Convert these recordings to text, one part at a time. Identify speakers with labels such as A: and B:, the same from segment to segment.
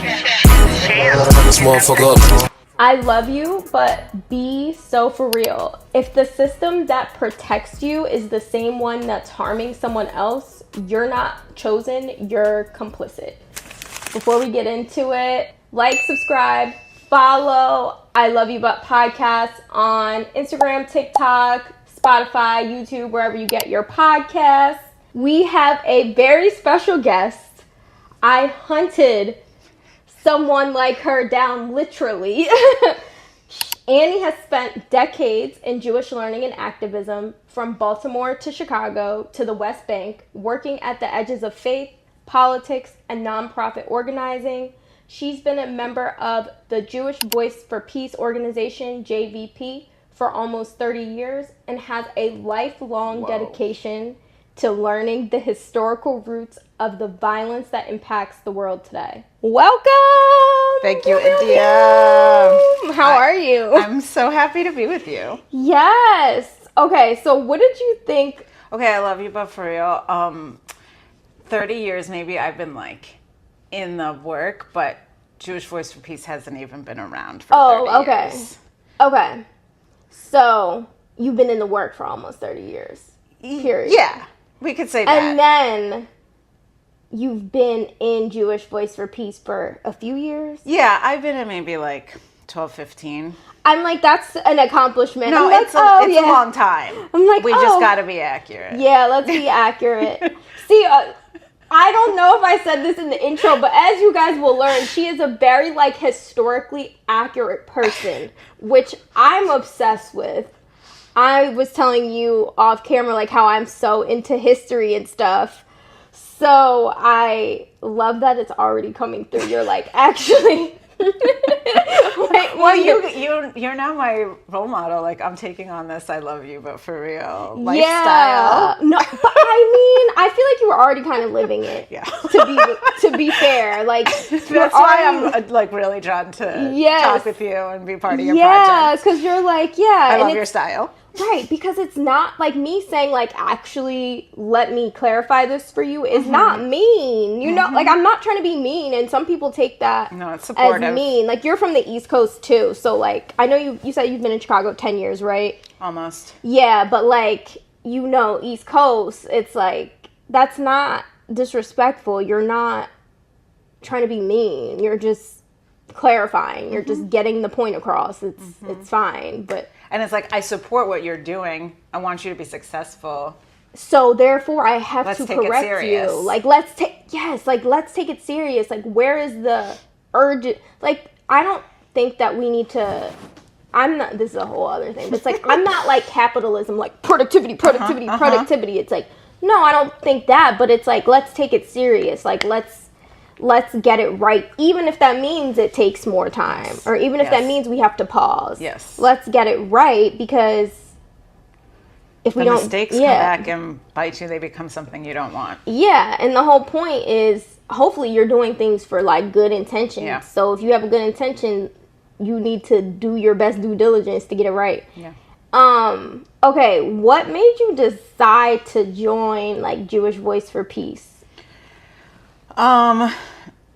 A: This motherfucker up.
B: I love you, but be so for real. If the system that protects you is the same one that's harming someone else, you're not chosen, you're complicit. Before we get into it, like, subscribe, follow I Love You But podcast on Instagram, TikTok, Spotify, YouTube, wherever you get your podcasts. We have a very special guest. I hunted someone like her down, literally. Annie has spent decades in Jewish learning and activism, from Baltimore to Chicago to the West Bank, working at the edges of faith, politics, and nonprofit organizing. She's been a member of the Jewish Voice for Peace organization, JVP, for almost 30 years and has a lifelong dedication to learning the historical roots of the violence that impacts the world today. Welcome!
C: Thank you, India.
B: How are you?
C: I'm so happy to be with you.
B: Yes. Okay, so what did you think?
C: Okay, I love you, but for real, 30 years maybe I've been like in the work, but Jewish Voice for Peace hasn't even been around for 30 years.
B: Okay. So you've been in the work for almost 30 years. Period.
C: Yeah, we could say that.
B: And then you've been in Jewish Voice for Peace for a few years?
C: Yeah, I've been in maybe like 12, 15.
B: I'm like, that's an accomplishment.
C: No,
B: like,
C: it's a long time.
B: I'm like,
C: we just got to be accurate.
B: Yeah, let's be accurate. See, I don't know if I said this in the intro, but as you guys will learn, she is a very like historically accurate person, which I'm obsessed with. I was telling you off camera like how I'm so into history and stuff. So I love that it's already coming through. You're like, actually.
C: Well, you're now my role model. Like, I'm taking on this I love you, but for real lifestyle.
B: Yeah. No, but I mean, I feel like you were already kind of living it.
C: Yeah.
B: To be fair, like
C: that's why I'm like really drawn to talk with you and be part of your project.
B: Yeah, because you're like,
C: I love your style.
B: Right, because it's not like me saying like, actually let me clarify this for you is not mean. You know, like I'm not trying to be mean, and some people take that
C: it's supportive.
B: As mean. Like you're from the East Coast too, so like I know you said you've been in Chicago 10 years, right?
C: Almost.
B: Yeah, but like, you know, East Coast, it's like that's not disrespectful. You're not trying to be mean. You're just clarifying. You're just getting the point across. It's fine, but
C: and it's like, I support what you're doing. I want you to be successful.
B: So therefore, I have to
C: take
B: correct
C: it serious.
B: you. Like, let's take it serious. Like, where is the urgent? Like, I don't think that we need to. I'm not. This is a whole other thing. But it's like I'm not like capitalism, like productivity. It's like, no, I don't think that. But it's like, let's take it serious. Like, let's get it right, even if that means it takes more time, or even if that means we have to pause.
C: Yes.
B: Let's get it right, because if we don't,
C: mistakes come back and bite you, they become something you don't want.
B: Yeah, and the whole point is, hopefully you're doing things for like good intentions.
C: Yeah.
B: So if you have a good intention, you need to do your best due diligence to get it right.
C: Yeah.
B: Okay, what made you decide to join like Jewish Voice for Peace?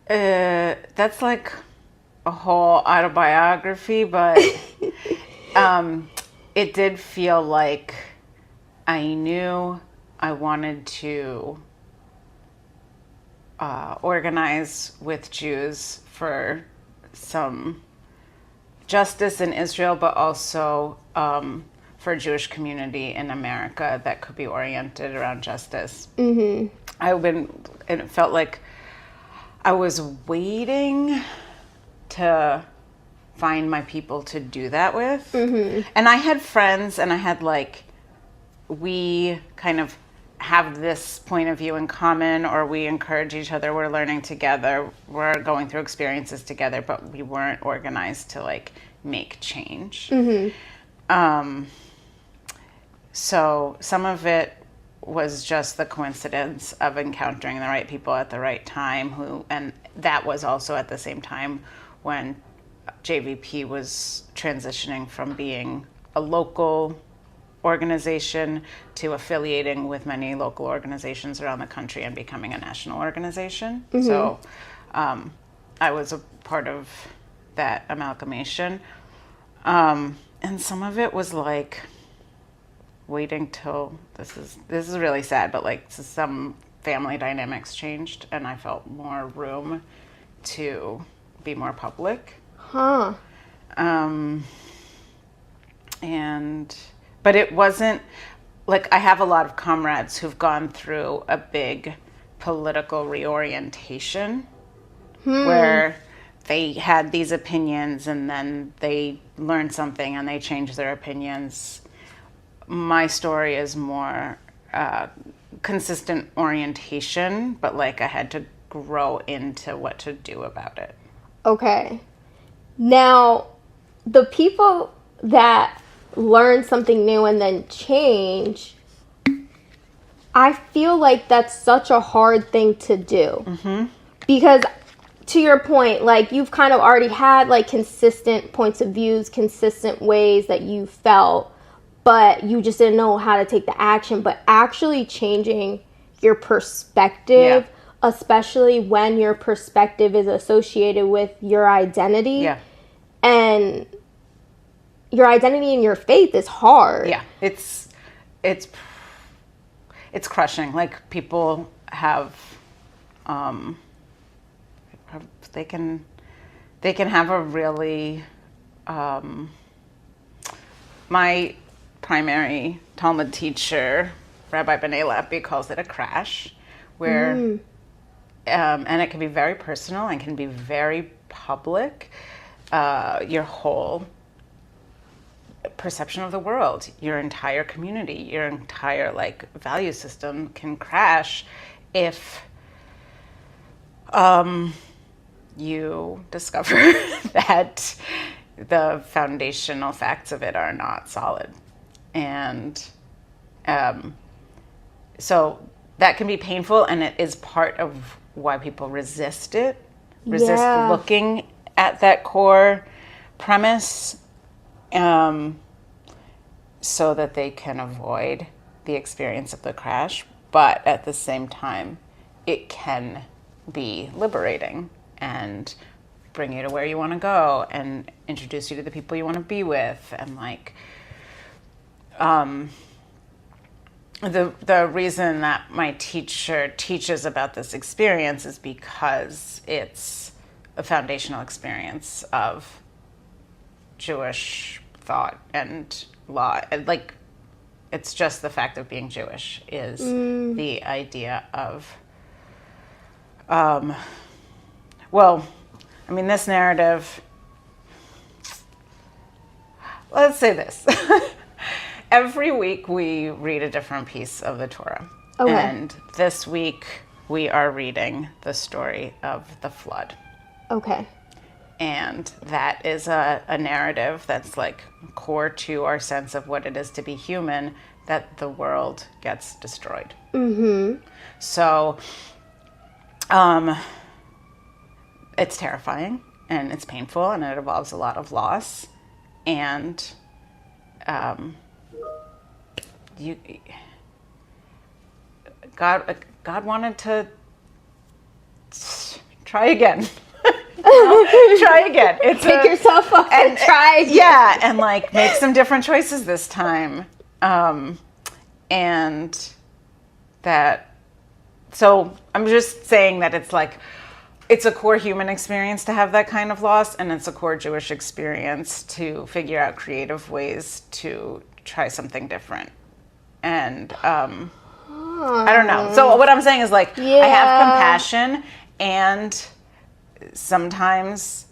C: That's like a whole autobiography, but it did feel like I knew I wanted to organize with Jews for some justice in Israel, but also for a Jewish community in America that could be oriented around justice. And it felt like I was waiting to find my people to do that with. And I had friends, and I had like, we kind of have this point of view in common, or we encourage each other, we're learning together, we're going through experiences together, but we weren't organized to like make change. So some of it was just the coincidence of encountering the right people at the right time, and that was also at the same time when JVP was transitioning from being a local organization to affiliating with many local organizations around the country and becoming a national organization. So I was a part of that amalgamation. And some of it was like waiting till this is really sad, but like some family dynamics changed and I felt more room to be more public.
B: Huh.
C: But it wasn't like, I have a lot of comrades who've gone through a big political reorientation where they had these opinions and then they learned something and they changed their opinions. My story is more consistent orientation, but like I had to grow into what to do about it.
B: Okay. Now, the people that learn something new and then change, I feel like that's such a hard thing to do. Mm-hmm. Because to your point, like you've kind of already had like consistent points of views, consistent ways that you felt, but you just didn't know how to take the action. But actually changing your perspective, especially when your perspective is associated with your identity, and your identity and your faith is hard.
C: Yeah, it's crushing. Like people have, they can have a really, my primary Talmud teacher, Rabbi B'nai Lappi, calls it a crash, where, and it can be very personal and can be very public. Your whole perception of the world, your entire community, your entire like value system can crash if you discover that the foundational facts of it are not solid. And so that can be painful, and it is part of why people resist it, resist looking at that core premise, so that they can avoid the experience of the crash. But at the same time, it can be liberating and bring you to where you want to go and introduce you to the people you want to be with. And like, the reason that my teacher teaches about this experience is because it's a foundational experience of Jewish thought and law. Like, it's just the fact of being Jewish is the idea of, well, I mean, this narrative, let's say this. Every week we read a different piece of the Torah. Okay. And this week we are reading the story of the flood.
B: Okay.
C: And that is a narrative that's like core to our sense of what it is to be human, that the world gets destroyed. Mm-hmm. So it's terrifying and it's painful and it involves a lot of loss. And God wanted to try again. Try again.
B: Pick yourself up and try again.
C: Yeah, and like make some different choices this time. And that, so I'm just saying that it's like, it's a core human experience to have that kind of loss, and it's a core Jewish experience to figure out creative ways to try something different. And I don't know. So what I'm saying is like, I have compassion, and sometimes,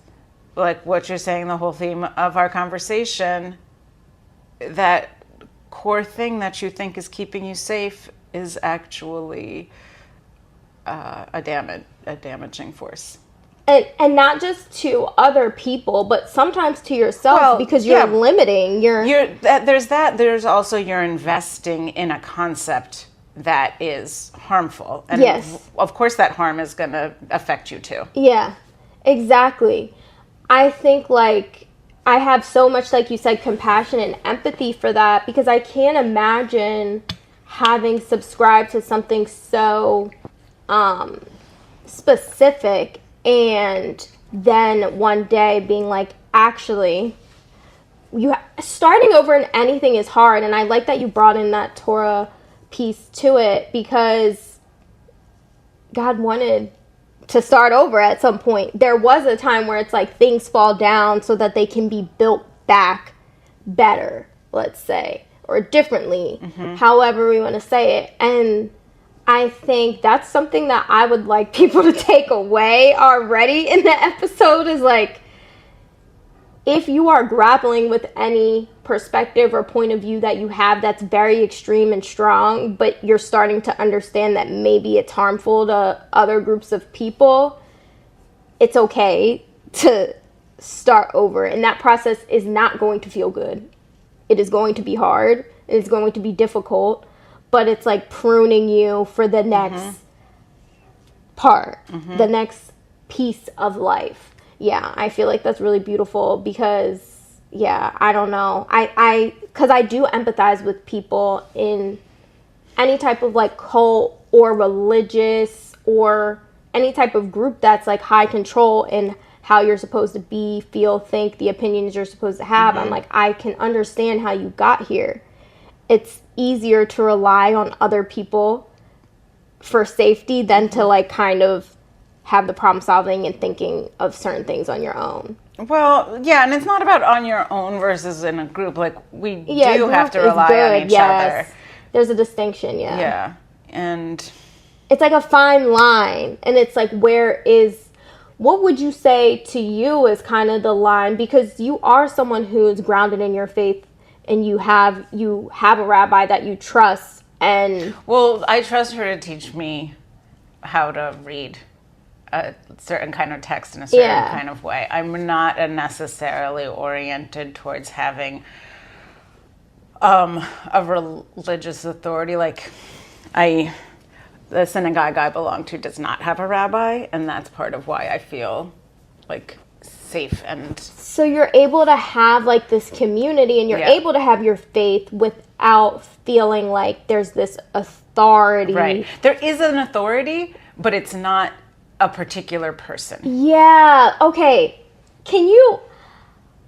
C: like what you're saying, the whole theme of our conversation, that core thing that you think is keeping you safe is actually a damaging force.
B: And not just to other people, but sometimes to yourself, because you're limiting
C: there's also you're investing in a concept that is harmful. And of course that harm is going to affect you too.
B: Yeah, exactly. I think like I have so much, like you said, compassion and empathy for that, because I can't imagine having subscribed to something so specific and then one day being like, actually, starting over in anything is hard. And I like that you brought in that Torah piece to it, because God wanted to start over at some point. There was a time where it's like things fall down so that they can be built back better, let's say, or differently, however we want to say it. And I think that's something that I would like people to take away already in the episode, is like, if you are grappling with any perspective or point of view that you have that's very extreme and strong, but you're starting to understand that maybe it's harmful to other groups of people, it's okay to start over. And that process is not going to feel good. It is going to be hard. It's going to be difficult, but it's like pruning you for the next part, the next piece of life. Yeah, I feel like that's really beautiful, because, yeah, I don't know. Because I do empathize with people in any type of like cult or religious or any type of group that's like high control in how you're supposed to be, feel, think, the opinions you're supposed to have. I'm like, I can understand how you got here. It's easier to rely on other people for safety than to like kind of have the problem solving and thinking of certain things on your own.
C: Well, yeah, and it's not about on your own versus in a group. Like, we do have to
B: Group is
C: rely
B: good,
C: on each
B: yes.
C: other.
B: There's a distinction,
C: Yeah, and
B: it's like a fine line, and it's like, what would you say to you is kind of the line, because you are someone who is grounded in your faith, and you have a rabbi that you trust, and
C: well, I trust her to teach me how to read a certain kind of text in a certain kind of way. I'm not necessarily oriented towards having a religious authority. Like, the synagogue I belong to does not have a rabbi, and that's part of why I feel like safe. And
B: so you're able to have like this community, and you're able to have your faith without feeling like there's this authority.
C: Right. There is an authority, but it's not a particular person.
B: Yeah. Okay.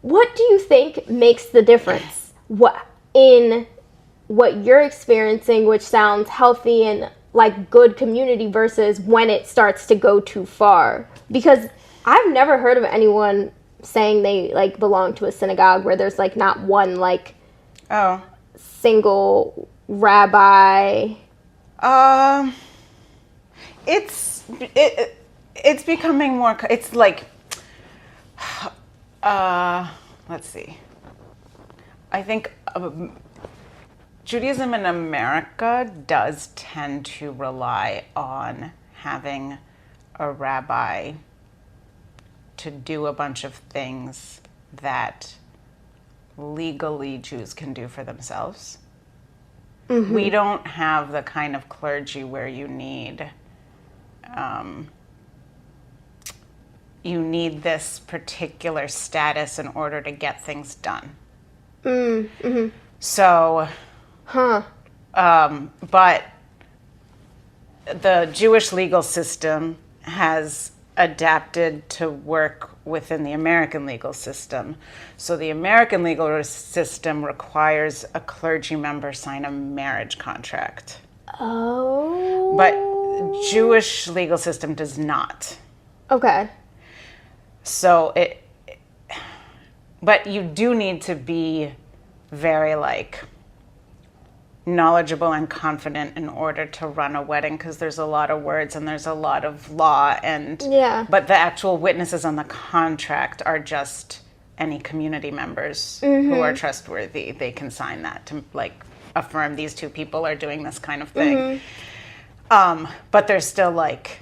B: What do you think makes the difference? What you're experiencing, which sounds healthy and like good community, versus when it starts to go too far? Because I've never heard of anyone saying they like belong to a synagogue where there's like not one like single rabbi.
C: It's becoming more. It's like, let's see. I think Judaism in America does tend to rely on having a rabbi to do a bunch of things that legally Jews can do for themselves. We don't have the kind of clergy where you need this particular status in order to get things done. So, but the Jewish legal system has adapted to work within the American legal system. So the American legal system requires a clergy member sign a marriage contract.
B: Oh.
C: But Jewish legal system does not.
B: Okay.
C: So but you do need to be very like knowledgeable and confident in order to run a wedding, because there's a lot of words and there's a lot of law, and but the actual witnesses on the contract are just any community members who are trustworthy. They can sign that to like affirm these two people are doing this kind of thing. But there's still like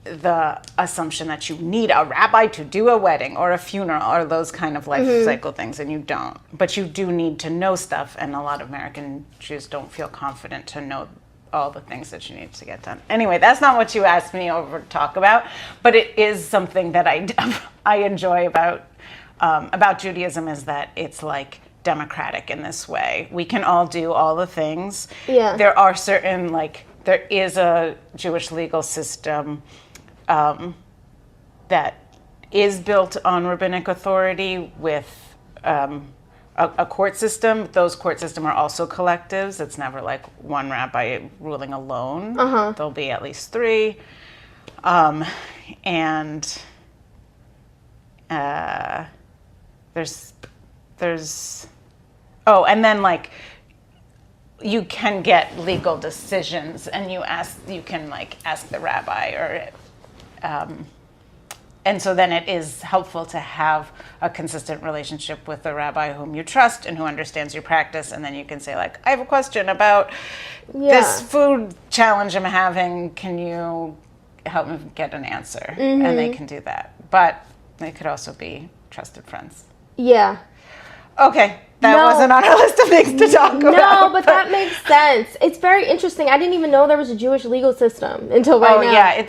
C: the assumption that you need a rabbi to do a wedding or a funeral or those kind of life cycle things, and you don't. But you do need to know stuff, and a lot of American Jews don't feel confident to know all the things that you need to get done. Anyway, that's not what you asked me over to talk about, but it is something that I enjoy about Judaism, is that it's like democratic in this way. We can all do all the things. Yeah. There are certain, like, there is a Jewish legal system that is built on rabbinic authority with a court system. Those court system are also collectives. It's never like one rabbi ruling alone. There'll be at least three. And there's and then like you can get legal decisions, and you can like ask the rabbi, or and so then it is helpful to have a consistent relationship with the rabbi whom you trust and who understands your practice, and then you can say like, I have a question about this food challenge I'm having. Can you help me get an answer? And they can do that. But they could also be trusted friends.
B: Yeah.
C: Okay. That wasn't on our list of things to talk about.
B: No, but that makes sense. It's very interesting. I didn't even know there was a Jewish legal system until right now.
C: Oh, yeah.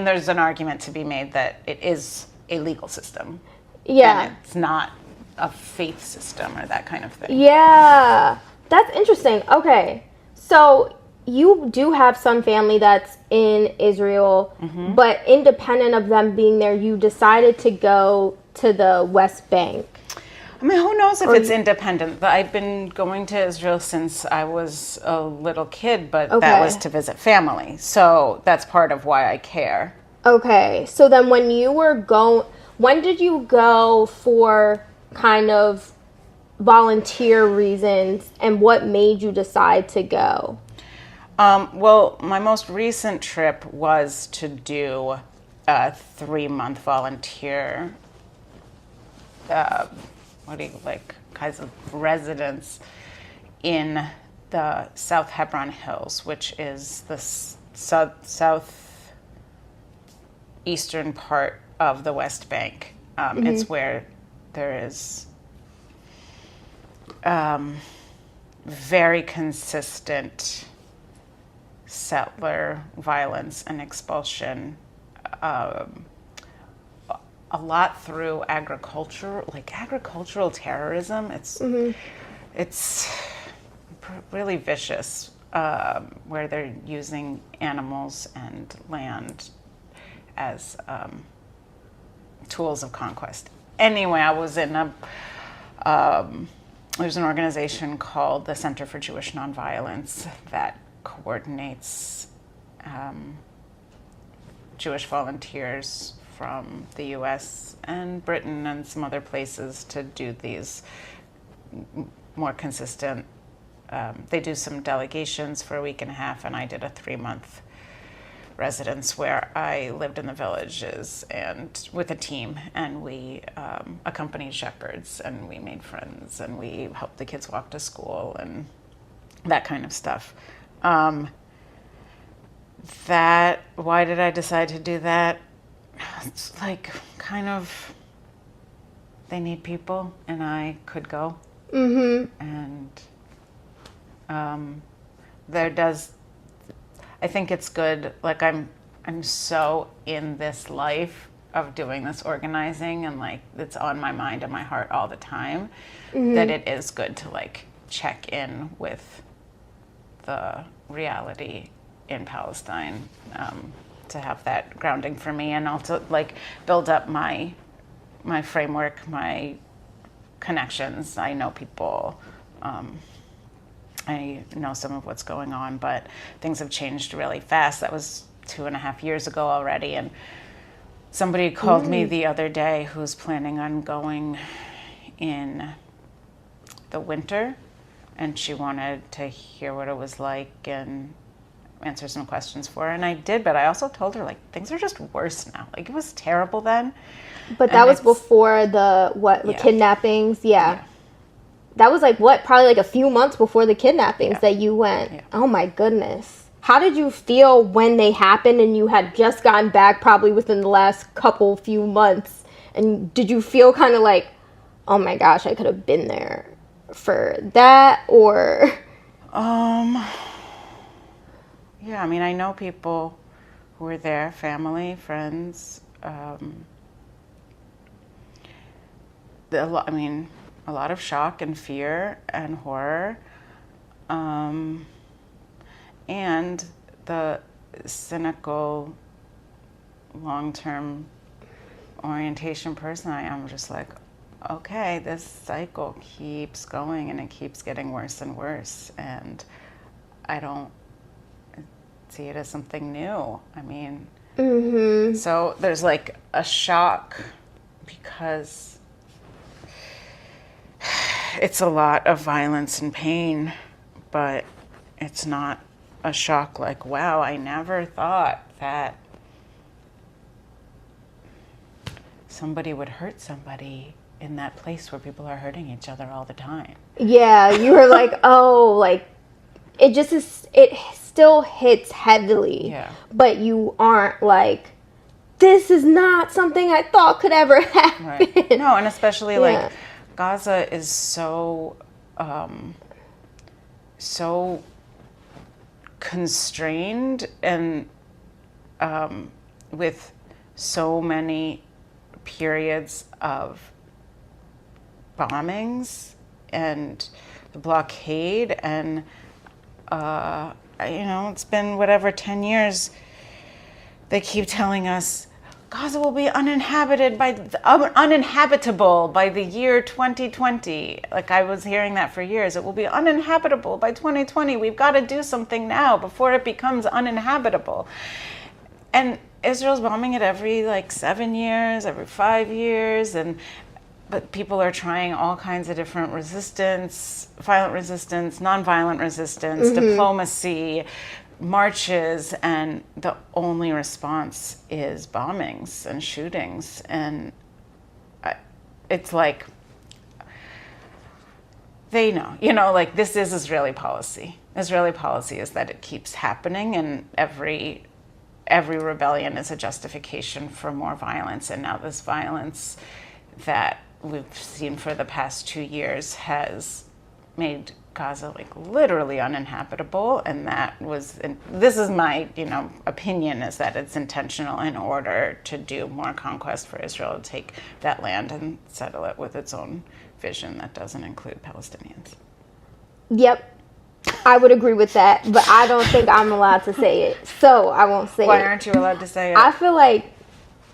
C: There's an argument to be made that it is a legal system.
B: Yeah.
C: And it's not a faith system or that kind of thing.
B: Yeah. That's interesting. Okay. So you do have some family that's in Israel, but independent of them being there, you decided to go to the West Bank.
C: I mean, who knows if it's independent? I've been going to Israel since I was a little kid, but that was to visit family. So that's part of why I care.
B: Okay. So then when you were when did you go for kind of volunteer reasons, and what made you decide to go?
C: Well, my most recent trip was to do a 3-month volunteer kinds of residence in the South Hebron Hills, which is the southeastern part of the West Bank. It's where there is very consistent settler violence and expulsion, a lot through agricultural terrorism. It's really vicious, where they're using animals and land as tools of conquest. Anyway, I was in there's an organization called the Center for Jewish Nonviolence that coordinates Jewish volunteers from the US and Britain and some other places to do these more consistent, they do some delegations for a week and a half, and I did a 3-month residence where I lived in the villages and with a team, and we accompanied shepherds, and we made friends, and we helped the kids walk to school and that kind of stuff. Why did I decide to do that? It's like kind of, they need people, and I could go. And I think it's good. Like I'm so in this life of doing this organizing, and like it's on my mind and my heart all the time, that it is good to like check in with the reality in Palestine, to have that grounding for me, and also like build up my framework, my connections. I know people, I know some of what's going on, but things have changed really fast. That was 2.5 years ago already, and somebody called me the other day who's planning on going in the winter, and she wanted to hear what it was like and answer some questions for her, and I did, but I also told her like things are just worse now. Like it was terrible then.
B: But that was before the kidnappings? Yeah. That was like probably like a few months before the kidnappings that you went. Yeah. Oh my goodness. How did you feel when they happened and you had just gotten back probably within the last few months? And did you feel kind of like, oh my gosh, I could have been there for that, or?
C: Yeah, I mean, I know people who were there, family, friends. A lot of shock and fear and horror. And the cynical long-term orientation person I am, just like, okay, this cycle keeps going and it keeps getting worse and worse, and I don't see it as something new. I mean, so there's like a shock because it's a lot of violence and pain, but it's not a shock like, wow, I never thought that somebody would hurt somebody in that place where people are hurting each other all the time.
B: Yeah, you were like, oh, like, it just is, it still hits heavily.
C: Yeah.
B: But you aren't like, this is not something I thought could ever happen.
C: Right. No, and especially like Gaza is so so constrained and with so many periods of bombings and the blockade, and it's been whatever 10 years. They keep telling us Gaza will be uninhabitable by the year 2020. Like, I was hearing that for years. It will be uninhabitable by 2020. We've got to do something now before it becomes uninhabitable. And Israel's bombing it every 7 years, every 5 years, but people are trying all kinds of different resistance, violent resistance, nonviolent resistance, diplomacy, marches, and the only response is bombings and shootings. And it's like, they know, this is Israeli policy. Israeli policy is that it keeps happening, and every rebellion is a justification for more violence. And now this violence that we've seen for the past 2 years has made Gaza literally uninhabitable, and this is my opinion, is that it's intentional in order to do more conquest for Israel to take that land and settle it with its own vision that doesn't include Palestinians.
B: Yep, I would agree with that, but I don't think I'm allowed to say it, so I won't say it.
C: Why aren't you allowed to say it?
B: I feel like,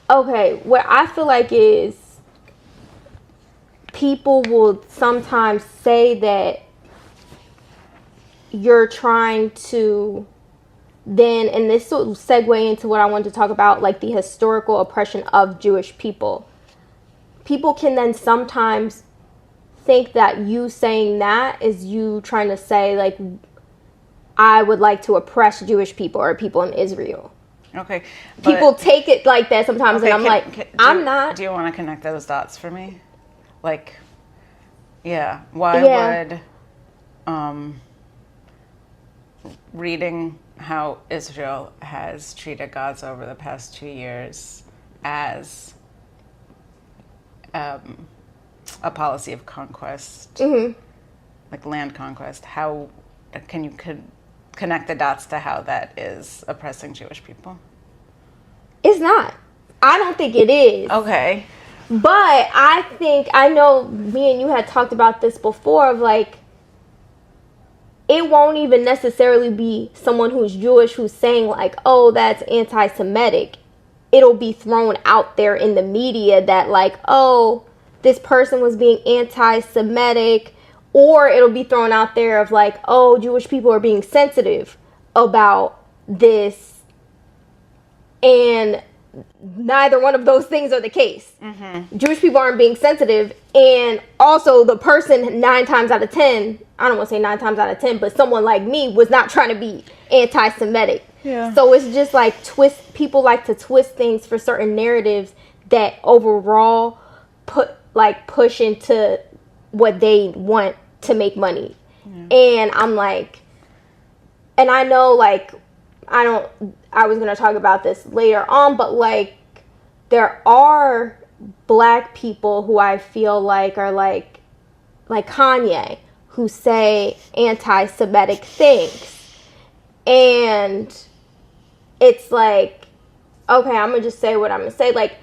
B: what I feel like is people will sometimes say that you're trying to then, and this will segue into what I want to talk about, like the historical oppression of Jewish people. People can then sometimes think that you saying that is you trying to say, like, I would like to oppress Jewish people or people in Israel.
C: Okay.
B: People take it like that sometimes, and I'm I'm not.
C: Do you want to connect those dots for me? Like, why would reading how Israel has treated Gaza over the past 2 years as a policy of conquest, like land conquest, how can you connect the dots to how that is oppressing Jewish people?
B: It's not. I don't think it is.
C: Okay.
B: But I know me and you had talked about this before, of like, it won't even necessarily be someone who's Jewish who's saying like, oh, that's anti-Semitic. It'll be thrown out there in the media that like, oh, this person was being anti-Semitic, or it'll be thrown out there of like, oh, Jewish people are being sensitive about this, and neither one of those things are the case. Jewish people aren't being sensitive, and also the person 9 times out of 10, I don't want to say 9 times out of 10, but someone like me was not trying to be anti-Semitic. Yeah. So it's just like people like to twist things for certain narratives that overall push into what they want to make money. Yeah. And I'm like, and I know like, I was going to talk about this later on, but like, there are black people who I feel like are like Kanye, who say anti-Semitic things. And it's like, okay, I'm going to just say what I'm going to say. Like,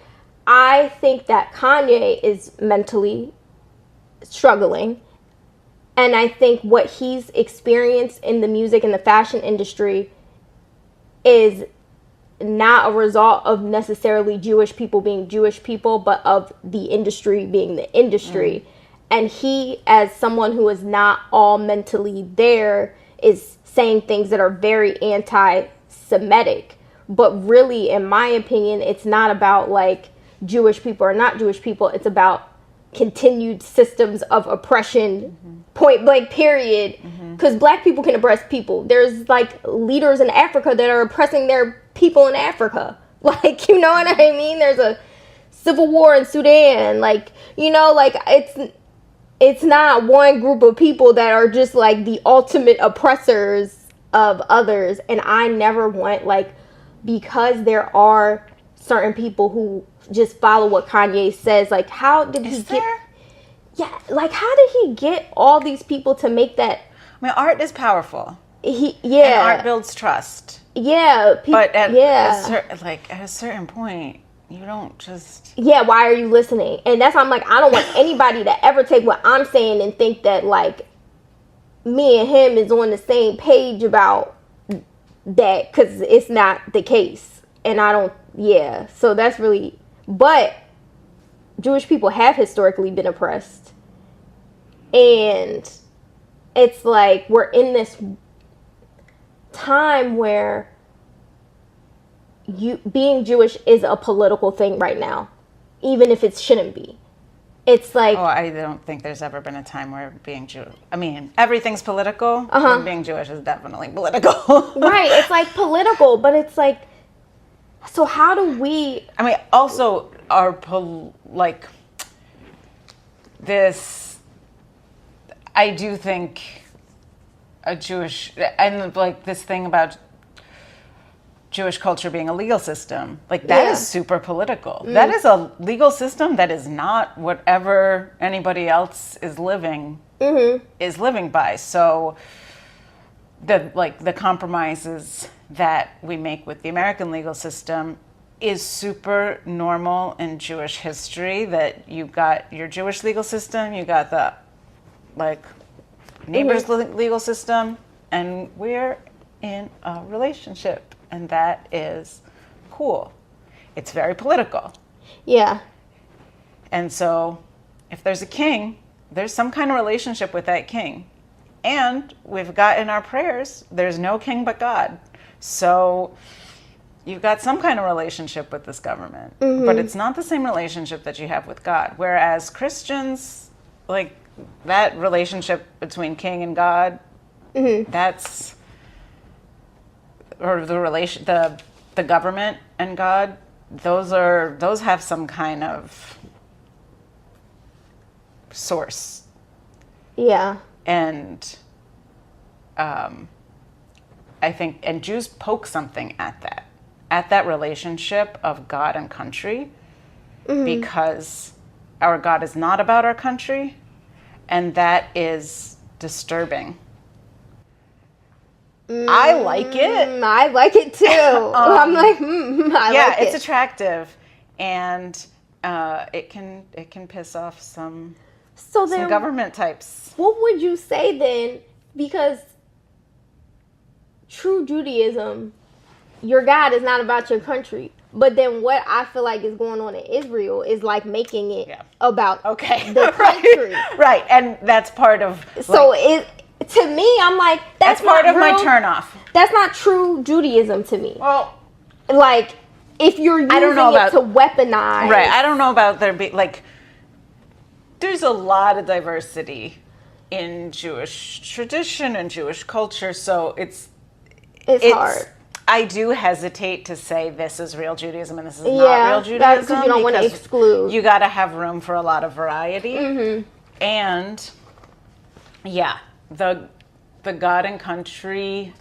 B: I think that Kanye is mentally struggling. And I think what he's experienced in the music and the fashion industry is not a result of necessarily Jewish people being Jewish people, but of the industry being the industry. And he, as someone who is not all mentally there, is saying things that are very anti-Semitic. But really, in my opinion, it's not about like Jewish people or not Jewish people. It's about continued systems of oppression, point blank, period. Because black people can oppress people. There's like leaders in Africa that are oppressing their people in Africa. Like, you know what I mean? There's a civil war in Sudan. Like, you know, like it's not one group of people that are just like the ultimate oppressors of others. And I never want, like, because there are certain people who just follow what Kanye says, like, how did he get... Yeah, like, how did he get all these people to make that...
C: I mean, art is powerful.
B: And
C: art builds trust.
B: Yeah.
C: But at a certain point, you don't just...
B: Yeah, why are you listening? And that's why I'm like, I don't want anybody to ever take what I'm saying and think that, like, me and him is on the same page about that, because it's not the case. And I don't... Yeah, so that's really... But Jewish people have historically been oppressed. And it's like we're in this time where being Jewish is a political thing right now, even if it shouldn't be. It's like...
C: Oh, I don't think there's ever been a time where being Jewish... I mean, everything's political, and being Jewish is definitely political.
B: Right, it's like political, but it's like... So how do we...
C: I mean, also, like, this... I do think a Jewish... And, like, this thing about Jewish culture being a legal system, like, that is super political. That is a legal system that is not whatever anybody else is living by. So, the compromises that we make with the American legal system is super normal in Jewish history, that you got your Jewish legal system, you got the, like, neighbor's legal system, and we're in a relationship, and that is cool. It's very political.
B: Yeah.
C: And so if there's a king, there's some kind of relationship with that king. And we've got in our prayers, there's no king but God. So you've got some kind of relationship with this government, but it's not the same relationship that you have with God. Whereas Christians, like, that relationship between king and God, that's, or the government and God, those have some kind of source.
B: Yeah.
C: And I think, and Jews poke something at that relationship of God and country, because our God is not about our country, and that is disturbing. I like it.
B: I like it too. I'm like, I like it.
C: It's attractive, and it can piss off some government types.
B: What would you say then? Because true Judaism, your God is not about your country. But then what I feel like is going on in Israel is like making it about the country.
C: Right, and that's part of...
B: So to me, I'm like, that's
C: part of my turnoff.
B: That's not true Judaism to me.
C: Well...
B: Like, if you're using it to weaponize...
C: Right, I don't know about there being... Like, there's a lot of diversity in Jewish tradition and Jewish culture, so it's hard. I do hesitate to say this is real Judaism and this is not real Judaism,
B: because you don't want to exclude.
C: You got to have room for a lot of variety. And the God and country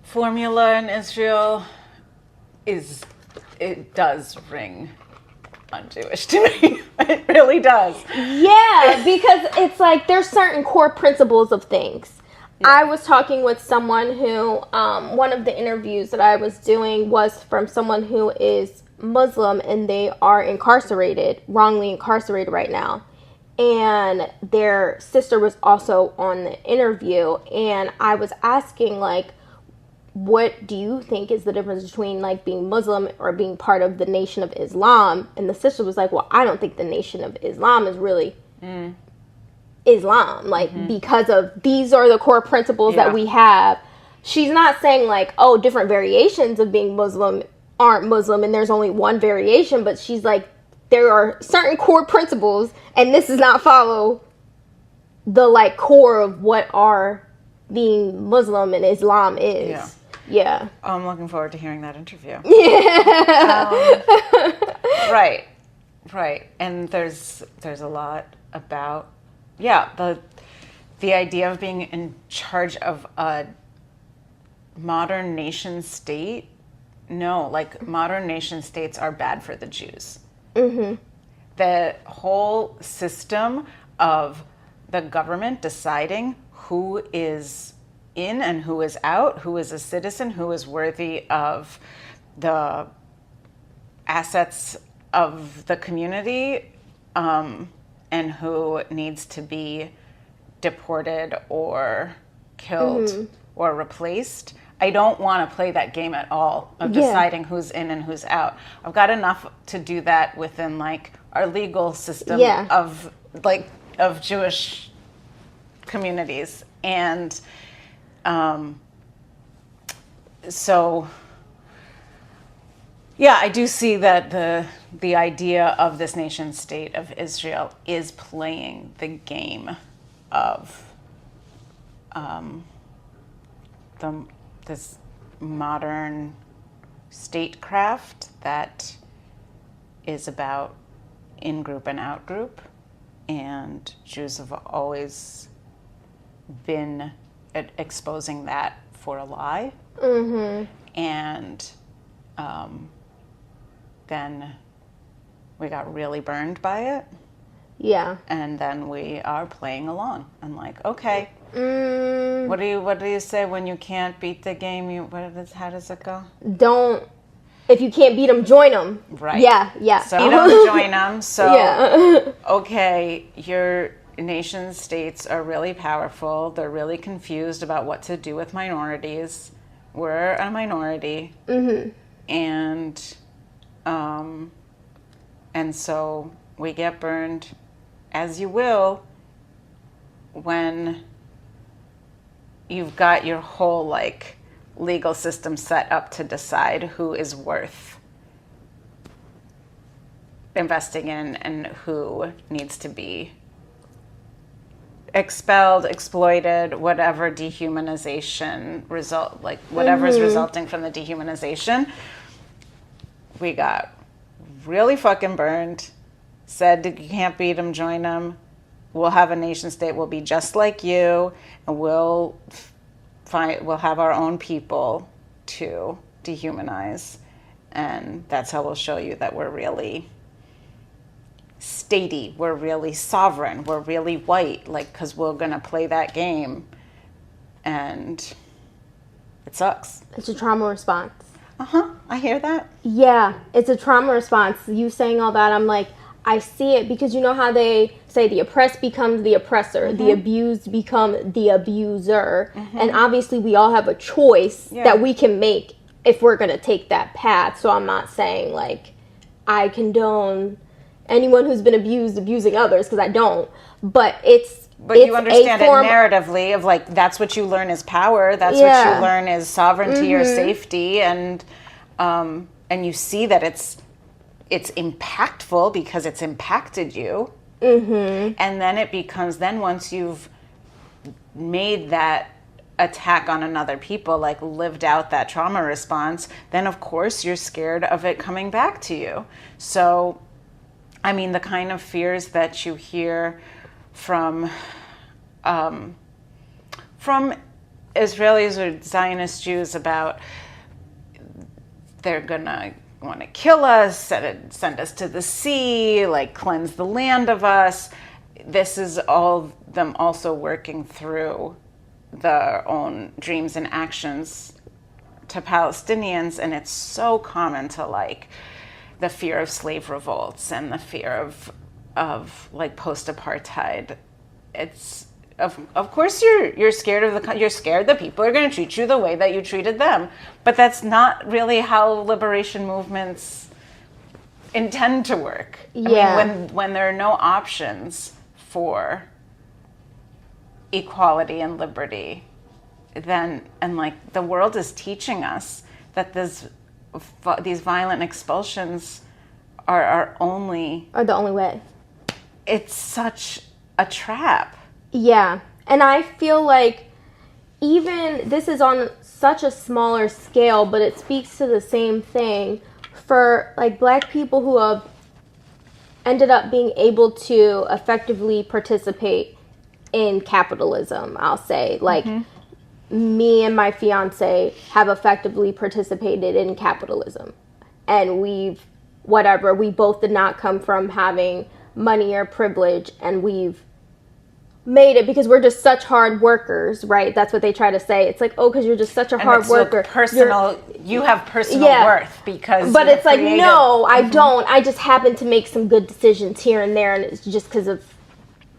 C: formula in Israel it does ring un-Jewish to me. It really does.
B: Yeah, because it's like there's certain core principles of things. Yeah. I was talking with someone who, one of the interviews that I was doing was from someone who is Muslim, and they are wrongly incarcerated right now. And their sister was also on the interview, and I was asking, like, what do you think is the difference between like being Muslim or being part of the Nation of Islam? And the sister was like, well, I don't think the Nation of Islam is really Islam, like because of these are the core principles that we have. She's not saying like, oh, different variations of being Muslim aren't Muslim and there's only one variation, but she's like, there are certain core principles and this does not follow the like core of what our being Muslim and Islam is. Yeah.
C: I'm looking forward to hearing that interview.
B: Yeah.
C: Right. And there's a lot about the idea of being in charge of a modern nation state. No, like modern nation states are bad for the Jews. The whole system of the government deciding who is in and who is out, who is a citizen, who is worthy of the assets of the community, and who needs to be deported or killed or replaced. I don't want to play that game at all of deciding who's in and who's out. I've got enough to do that within like our legal system of Jewish communities. And so I do see that the idea of this nation state of Israel is playing the game of this modern statecraft that is about in-group and out-group, and Jews have always been exposing that for a lie. And then we got really burned by it.
B: Yeah.
C: And then we are playing along. I'm like, okay. What do you say when you can't beat the game? How does it go?
B: If you can't beat them, join them.
C: Right.
B: Yeah.
C: So you don't join them. So
B: okay,
C: your nation states are really powerful. They're really confused about what to do with minorities. We're a minority. And so we get burned, as you will, when you've got your whole like legal system set up to decide who is worth investing in and who needs to be expelled, exploited, whatever dehumanization result, like whatever is resulting from the dehumanization. We got really fucking burned, said you can't beat them, join them. We'll have a nation state, we'll be just like you, and we'll have our own people to dehumanize. And that's how we'll show you that we're really statey, we're really sovereign, we're really white, like, because we're gonna play that game. And it sucks.
B: It's a trauma response.
C: I hear that.
B: Yeah, it's a trauma response. You saying all that, I'm like, I see it, because you know how they say the oppressed becomes the oppressor, the abused become the abuser. And obviously we all have a choice that we can make if we're going to take that path. So I'm not saying like I condone anyone who's been abused abusing others, because I don't. But
C: you understand it narratively of like, that's what you learn is power. That's what you learn is sovereignty or safety. And you see that it's impactful because it's impacted you. And then it becomes, once you've made that attack on another people, like lived out that trauma response, then of course you're scared of it coming back to you. So, I mean, the kind of fears that you hear from Israelis or Zionist Jews about they're gonna want to kill us, send us to the sea, like cleanse the land of us. This is all them also working through their own dreams and actions to Palestinians. And it's so common to like the fear of slave revolts and the fear of like post-apartheid. It's of course you're scared of you're scared that people are going to treat you the way that you treated them, but that's not really how liberation movements intend to work.
B: Yeah.
C: I mean, when there are no options for equality and liberty, then, and like the world is teaching us that these violent expulsions are the only
B: way.
C: It's such a trap.
B: Yeah. And I feel like even this is on such a smaller scale, but it speaks to the same thing for like Black people who have ended up being able to effectively participate in capitalism, I'll say. Like, me and my fiance have effectively participated in capitalism. And we both did not come from having money or privilege, and we've made it because we're just such hard workers, right? That's what they try to say. It's like, oh, because you're just such a hard worker.
C: You have personal worth because.
B: But it's like, no, I don't. I just happen to make some good decisions here and there, and it's just because of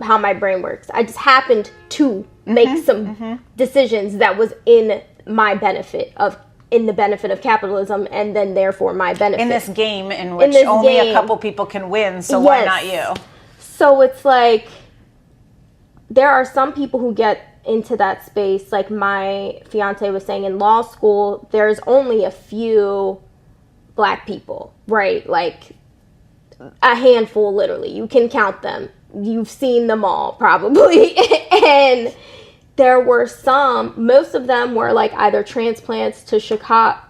B: how my brain works. I just happened to make some decisions that was in the benefit of capitalism, and then therefore my benefit.
C: In this game in which only a couple people can win, so why not you?
B: So it's like, there are some people who get into that space. Like my fiance was saying, in law school, there's only a few Black people, right? Like a handful, literally. You can count them. You've seen them all, probably. And there were most of them were like either transplants to Chicago,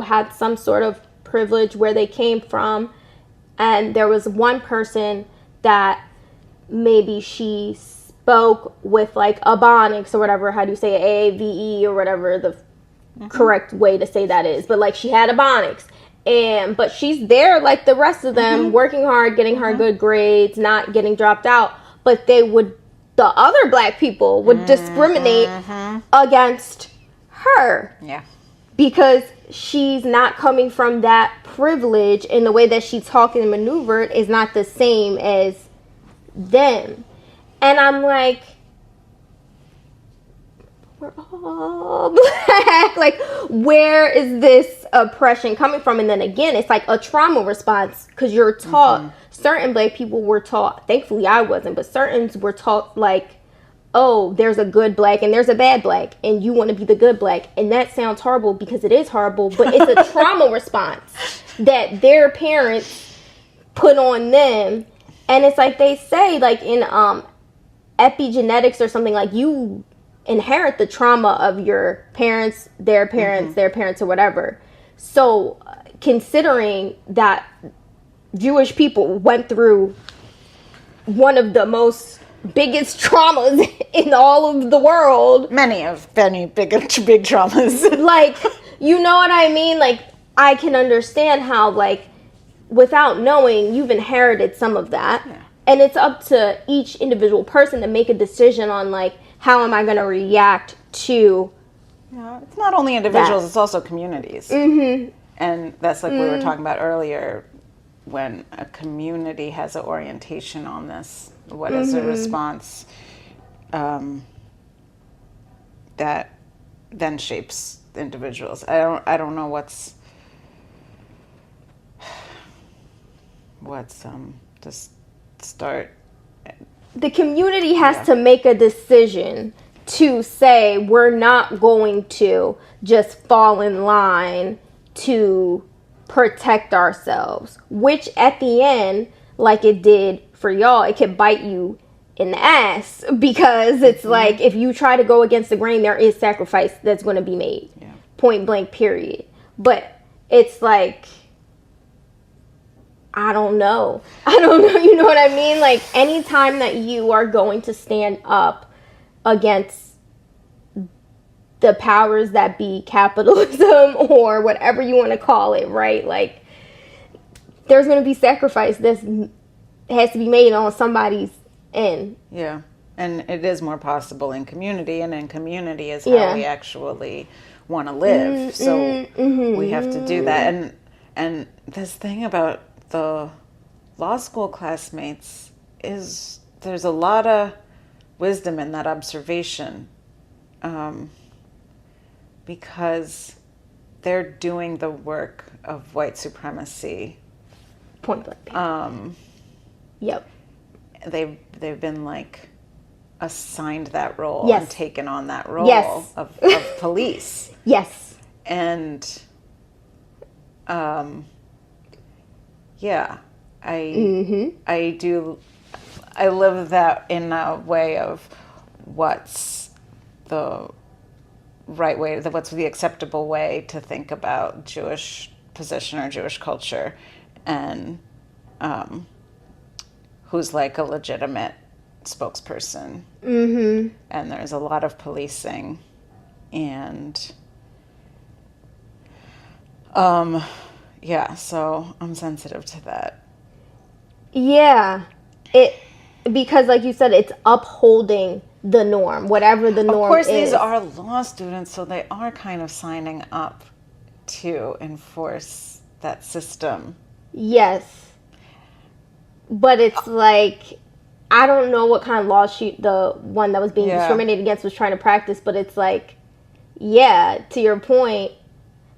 B: had some sort of privilege where they came from. And there was one person that maybe she spoke with like Ebonics or whatever, how do you say it, AAVE or whatever the correct way to say that is. But like she had Ebonics. But she's there like the rest of them, working hard, getting her good grades, not getting dropped out. But the other Black people would discriminate against her.
C: Yeah.
B: Because she's not coming from that privilege, and the way that she's talking and maneuvered is not the same as them. And I'm like, we're all Black. Like, where is this oppression coming from? And then again, it's like a trauma response, because you're taught, certain Black people were taught, thankfully I wasn't, but certain were taught like, oh, there's a good Black and there's a bad Black, and you want to be the good Black. And that sounds horrible because it is horrible, but it's a trauma response that their parents put on them. And it's like they say, like in epigenetics or something, like you inherit the trauma of your parents, their parents, or whatever. So considering that Jewish people went through one of the biggest traumas in all of the world.
C: Many big traumas.
B: Like, you know what I mean? Like, I can understand how, like, without knowing, you've inherited some of that. Yeah. And it's up to each individual person to make a decision on, like, how am I going to react to
C: it's not only individuals, it's also communities. And that's like we were talking about earlier, when a community has an orientation on this, what is a response that then shapes individuals. I don't know what's just start.
B: The community has to make a decision to say, we're not going to just fall in line to protect ourselves, which at the end, like it did for y'all, it could bite you in the ass, because it's like, if you try to go against the grain, there is sacrifice that's going to be made. Yeah. Point blank, period. But it's like, I don't know. You know what I mean? Like, anytime that you are going to stand up against the powers that be, capitalism or whatever you want to call it, right? Like, there's going to be sacrifice that has to be made on somebody's end.
C: Yeah. And it is more possible in community, and in community is how we actually want to live. So we have to do that. And this thing about the law school classmates is there's a lot of wisdom in that observation, because they're doing the work of white supremacy.
B: Point blank. Yep.
C: They've been like assigned that role
B: Yes.
C: and taken on that role
B: Yes.
C: of police.
B: Yes.
C: And yeah, I live that in a way of what's the right way, what's the acceptable way to think about Jewish position or Jewish culture, and who's like a legitimate spokesperson. And there's a lot of policing, and yeah, so I'm sensitive to that.
B: Yeah. Because like you said, it's upholding the norm, whatever the norm is.
C: Of course, these are law students, so they are kind of signing up to enforce that system.
B: Yes. But it's like, I don't know what kind of law the one that was being discriminated against was trying to practice, but it's like, yeah, to your point,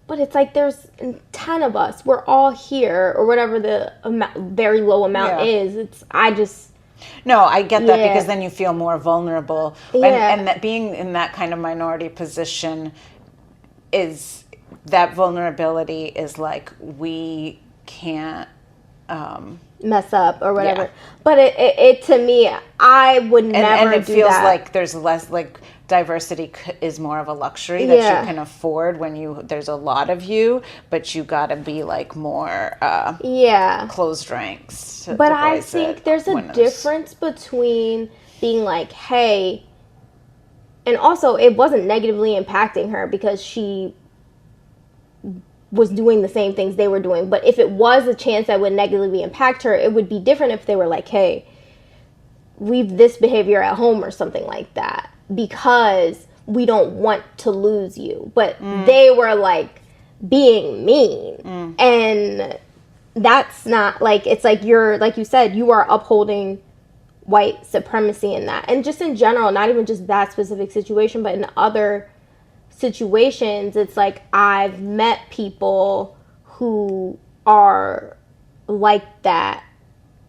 B: but it's like there's 10 of us. We're all here, or whatever the very low amount is.
C: No, I get that, because then you feel more vulnerable. And that being in that kind of minority position that vulnerability is like, we can't
B: mess up or whatever. But it to me, I would never do that.
C: And it feels like there's less, like, diversity is more of a luxury that you can afford when there's a lot of you, but you gotta be like more closed ranks.
B: But I think there's a difference between being like, hey, and also it wasn't negatively impacting her because she was doing the same things they were doing. But if it was a chance that would negatively impact her, it would be different if they were like, hey, leave this behavior at home or something like that, because we don't want to lose you. But they were like being mean. And that's not like, it's like you're, like you said, you are upholding white supremacy in that. And just in general, not even just that specific situation, but in other situations, it's like I've met people who are like that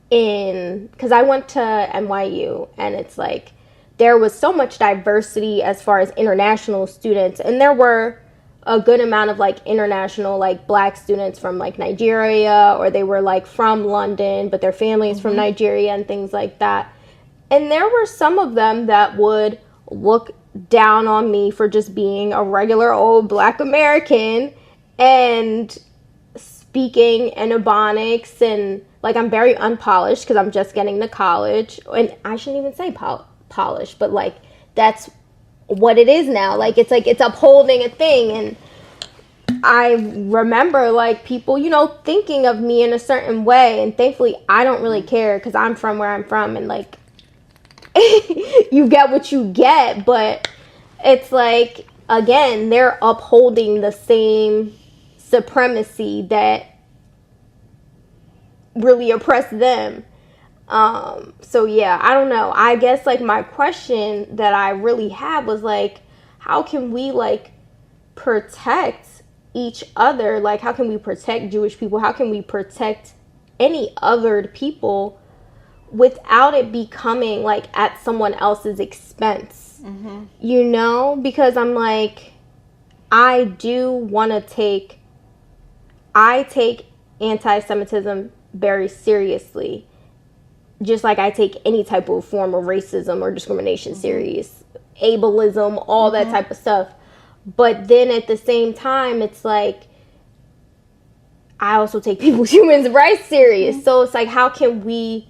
B: because I went to NYU, and it's like there was so much diversity as far as international students, and there were a good amount of like international, like black students from like Nigeria, or they were like from London but their families from Nigeria and things like that. And there were some of them that would look down on me for just being a regular old black American and speaking in Ebonics, and like I'm very unpolished because I'm just getting to college, and I shouldn't even say polished, but like that's what it is now. Like it's upholding a thing. And I remember like people, thinking of me in a certain way, and thankfully I don't really care because I'm from where I'm from, and like you get what you get. But it's like, again, they're upholding the same supremacy that really oppressed them. So yeah, I don't know. I guess like my question that I really had was like, how can we like protect each other? Like, how can we protect Jewish people? How can we protect any othered people without it becoming like at someone else's expense? Because I'm like, I take anti-Semitism very seriously, just like I take any type of form of racism or discrimination serious, ableism, all that type of stuff. But then at the same time, it's like, I also take people's human rights serious. So it's like, how can we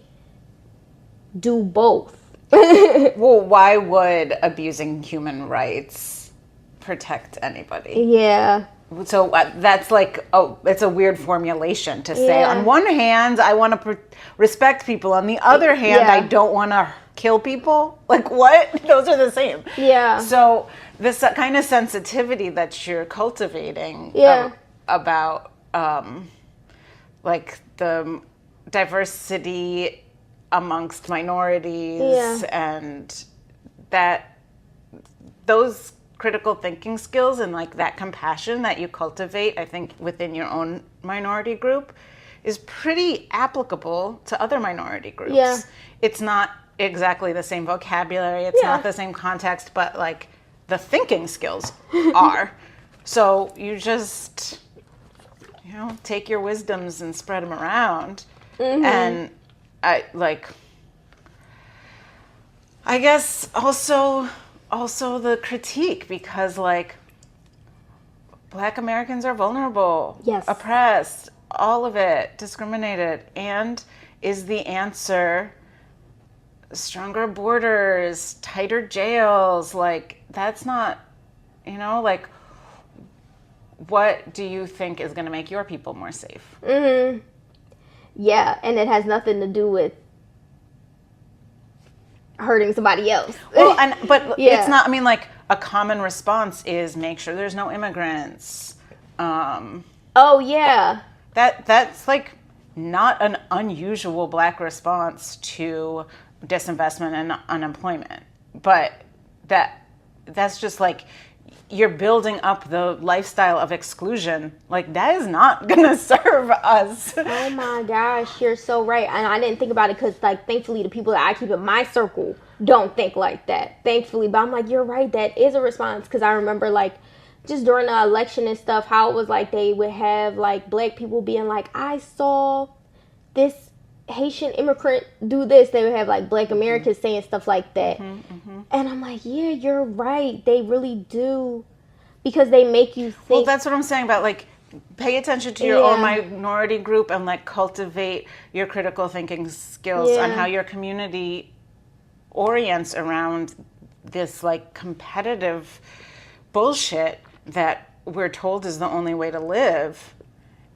B: do both?
C: Well, why would abusing human rights protect anybody?
B: Yeah.
C: So that's like, it's a weird formulation to say. On one hand, I want to respect people. On the other hand, I don't want to kill people. Like, what? Those are the same.
B: Yeah.
C: So this kind of sensitivity that you're cultivating about like the diversity amongst minorities and that those critical thinking skills and like that compassion that you cultivate, I think, within your own minority group is pretty applicable to other minority groups.
B: Yeah.
C: It's not exactly the same vocabulary, it's not the same context, but like the thinking skills are. So you just, take your wisdoms and spread them around. And I guess also the critique, because like Black Americans are vulnerable,
B: Yes,
C: oppressed, all of it, discriminated, and is the answer stronger borders, tighter jails? Like, that's not, like, what do you think is going to make your people more safe?
B: Yeah, and it has nothing to do with hurting somebody else.
C: Well, but it's not, I mean, like, a common response is make sure there's no immigrants.
B: Oh, yeah.
C: That's like not an unusual Black response to disinvestment and unemployment, but that's just like you're building up the lifestyle of exclusion. Like, that is not gonna serve us.
B: Oh my gosh, you're so right. And I didn't think about it because, like, thankfully the people that I keep in my circle don't think like that, thankfully. But I'm like, you're right, that is a response. Because I remember, like, just during the election and stuff, how it was like they would have like Black people being like, I saw this Haitian immigrant do this. They would have like Black Americans saying stuff like that. And I'm like, yeah, you're right. They really do. Because they make you think.
C: Well, that's what I'm saying about, like, pay attention to your own minority group and, like, cultivate your critical thinking skills on how your community orients around this, like, competitive bullshit that we're told is the only way to live.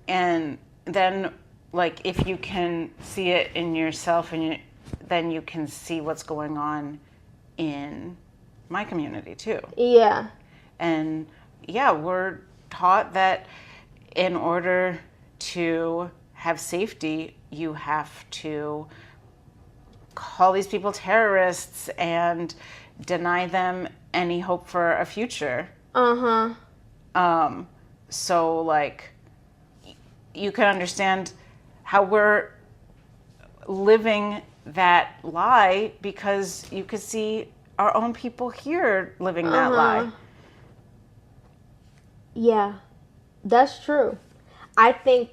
C: And then, like, if you can see it in yourself, then you can see what's going on in my community too.
B: Yeah.
C: And we're taught that in order to have safety, you have to call these people terrorists and deny them any hope for a future. So, like, you can understand how we're living that lie because you could see our own people here living that lie.
B: Yeah, that's true. I think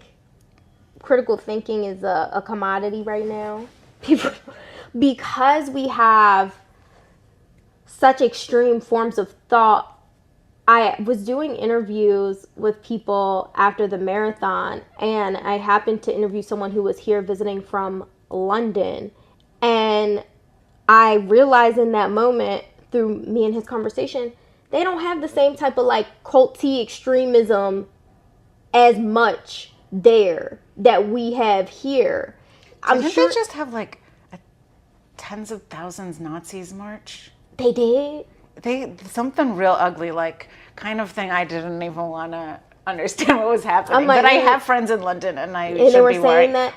B: critical thinking is a commodity right now. People, because we have such extreme forms of thought. I was doing interviews with people after the marathon, and I happened to interview someone who was here visiting from London. And I realized in that moment, through me and his conversation, they don't have the same type of like cult-y extremism as much there that we have here.
C: Didn't they just have like a tens of thousands Nazis march?
B: They did?
C: Something real ugly, like, kind of thing I didn't even want to understand what was happening.
B: Like,
C: but I have friends in London, and I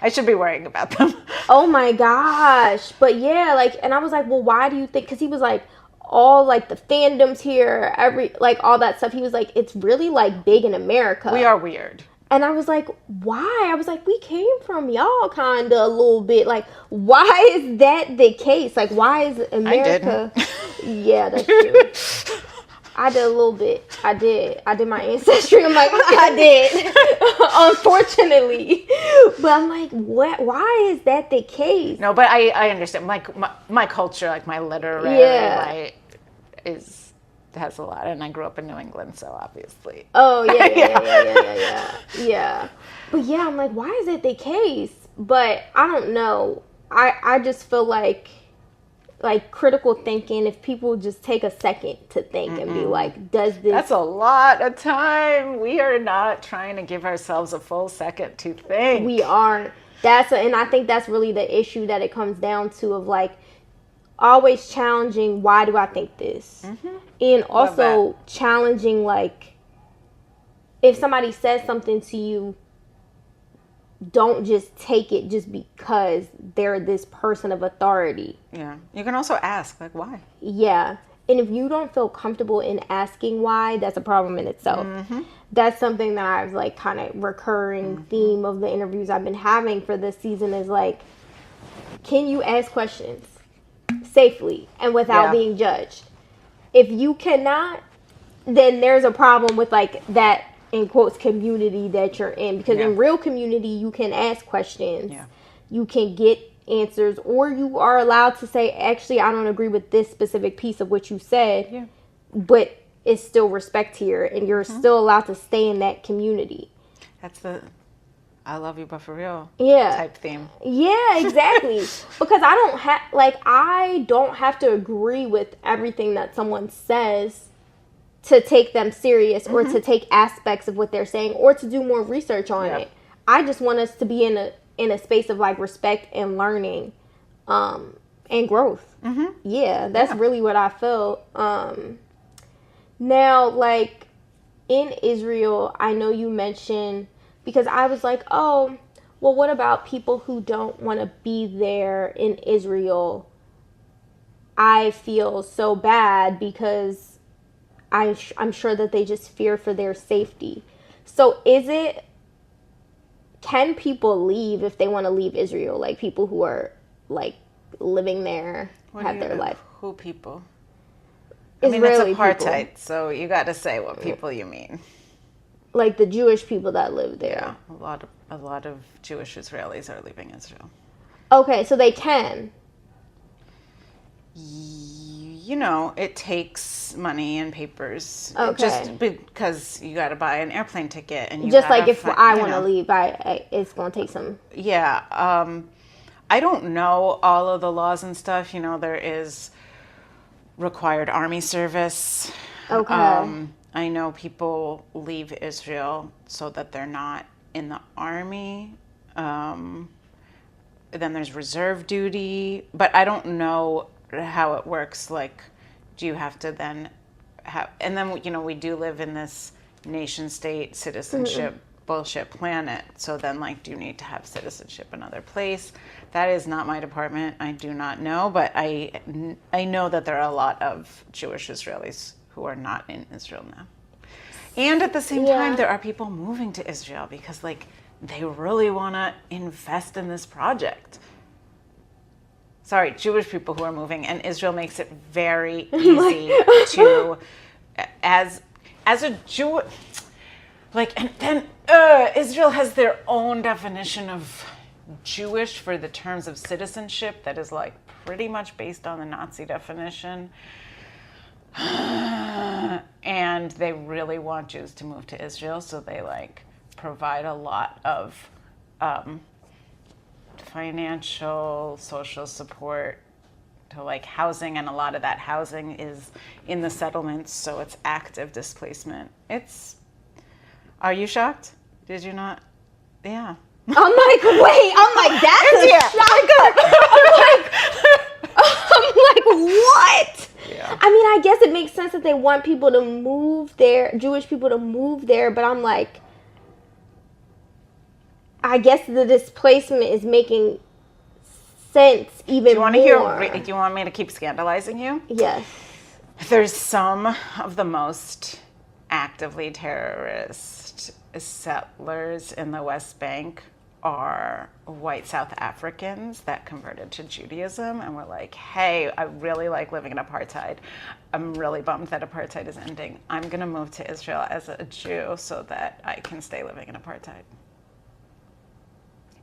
C: should be worrying about them.
B: Oh my gosh. But yeah, like, and I was like, well, why do you think? Because he was like, all like the fandoms here, like all that stuff. He was like, it's really like big in America.
C: We are weird.
B: And I was like, why? I was like, we came from y'all kind of a little bit. Like, why is that the case? Like, why is America?
C: I didn't.
B: Yeah, that's true. I did a little bit. I did my ancestry. I'm like, I did. Unfortunately. But I'm like, what? Why is that the case?
C: No, but I understand. My culture, like my literary, has a lot, and I grew up in New England, so obviously.
B: Oh yeah. But yeah, I'm like, why is that the case? But I don't know. I just feel like critical thinking, if people just take a second to think and be like, does this...
C: That's a lot of time. We are not trying to give ourselves a full second to think.
B: We aren't. And I think that's really the issue that it comes down to, of like always challenging, why do I think this? And also challenging, like, if somebody says something to you, don't just take it just because they're this person of authority.
C: Yeah. You can also ask, like, why?
B: Yeah. And if you don't feel comfortable in asking why, that's a problem in itself.
C: Mm-hmm.
B: That's something that I've like kind of recurring theme of the interviews I've been having for this season is like, can you ask questions safely and without being judged? If you cannot, then there's a problem with like that in quotes community that you're in, because in real community you can ask questions, you can get answers, or you are allowed to say, actually, I don't agree with this specific piece of what you said, but it's still respect here, and you're still allowed to stay in that community.
C: That's the I love you but for real type theme.
B: Yeah, exactly. Because I don't have to agree with everything that someone says to take them serious or to take aspects of what they're saying or to do more research on it. I just want us to be in a space of like respect and learning and growth. Yeah, that's really what I feel. Now, like in Israel, I know you mentioned, because I was like, oh, well, what about people who don't want to be there in Israel? I feel so bad because I'm sure that they just fear for their safety. So can people leave if they want to leave Israel? Like people who are like living there, have their life.
C: Who people?
B: Israeli
C: it's apartheid,
B: people.
C: so you got to say what people you mean.
B: Like the Jewish people that live there.
C: Yeah, a lot of Jewish Israelis are leaving Israel.
B: Okay, so they can.
C: You know, it takes money and papers.
B: Okay.
C: Just because you got to buy an airplane ticket, and you
B: just like if I want to leave, it's going to take some.
C: Yeah, I don't know all of the laws and stuff. You know, there is required army service.
B: Okay.
C: I know people leave Israel so that they're not in the army. Then there's reserve duty, but I don't know how it works. Like, do you have to then have, and then, you know, we do live in this nation state citizenship bullshit planet. So then, like, do you need to have citizenship another place? That is not my department. I do not know, but I know that there are a lot of Jewish Israelis who are not in Israel now. And at the same time, there are people moving to Israel because, like, they really want to invest in this project. Sorry, Jewish people who are moving, and Israel makes it very easy to, as a Jew, like, and then Israel has their own definition of Jewish for the terms of citizenship that is like pretty much based on the Nazi definition. And they really want Jews to move to Israel, so they like provide a lot of financial, social support to like housing, and a lot of that housing is in the settlements, so it's active displacement. Are you shocked? Did you not? Yeah.
B: I'm like, wait, that's a shocker. I'm like, what?
C: Yeah.
B: I mean, I guess it makes sense that they want people to move there, Jewish people to move there, but I'm like, I guess the displacement is making sense even more.
C: Do you want me to keep scandalizing you?
B: Yes.
C: There's some of the most actively terrorist settlers in the West Bank are white South Africans that converted to Judaism and were like, hey, I really like living in apartheid. I'm really bummed that apartheid is ending. I'm going to move to Israel as a Jew so that I can stay living in apartheid.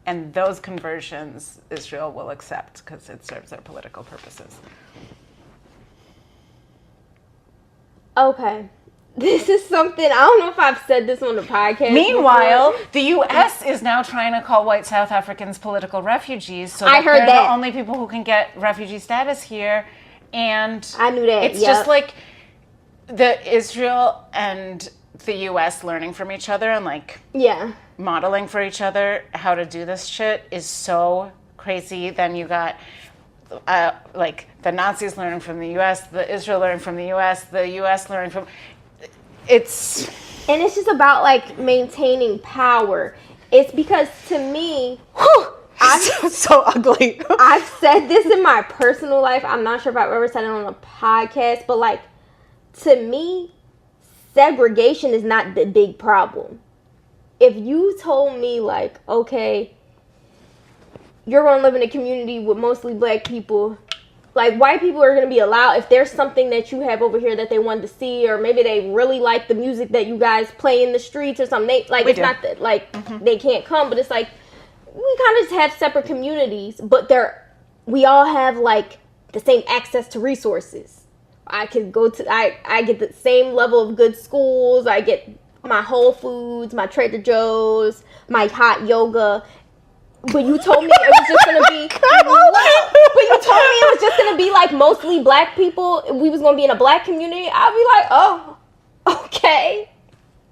C: And those conversions Israel will accept because it serves their political purposes.
B: Okay. This is something, I don't know if I've said this on the podcast.
C: Meanwhile,
B: before.
C: the U.S. is now trying to call white South Africans political refugees, so that
B: they're
C: the only people who can get refugee status here. And
B: I knew that.
C: It's just like the Israel and the U.S. learning from each other and like modeling for each other how to do this shit is so crazy. Then you got like the Nazis learning from the U.S., the Israel learning from the U.S., the U.S. learning from... And
B: it's just about like maintaining power. It's because to me,
C: so ugly.
B: I've said this in my personal life. I'm not sure if I've ever said it on a podcast, but like, to me, segregation is not the big problem. If you told me, like, okay, you're going to live in a community with mostly black people, like, white people are going to be allowed, if there's something that you have over here that they wanted to see, or maybe they really like the music that you guys play in the streets or something, they, like, it's not that, like, they can't come, but it's like, we kind of just have separate communities, but we all have, like, the same access to resources. I can go to, I get the same level of good schools, I get my Whole Foods, my Trader Joe's, my hot yoga. But you told me it was just gonna be. But you told me it was just gonna be like mostly black people. We was gonna be in a black community. I'd be like, oh, okay.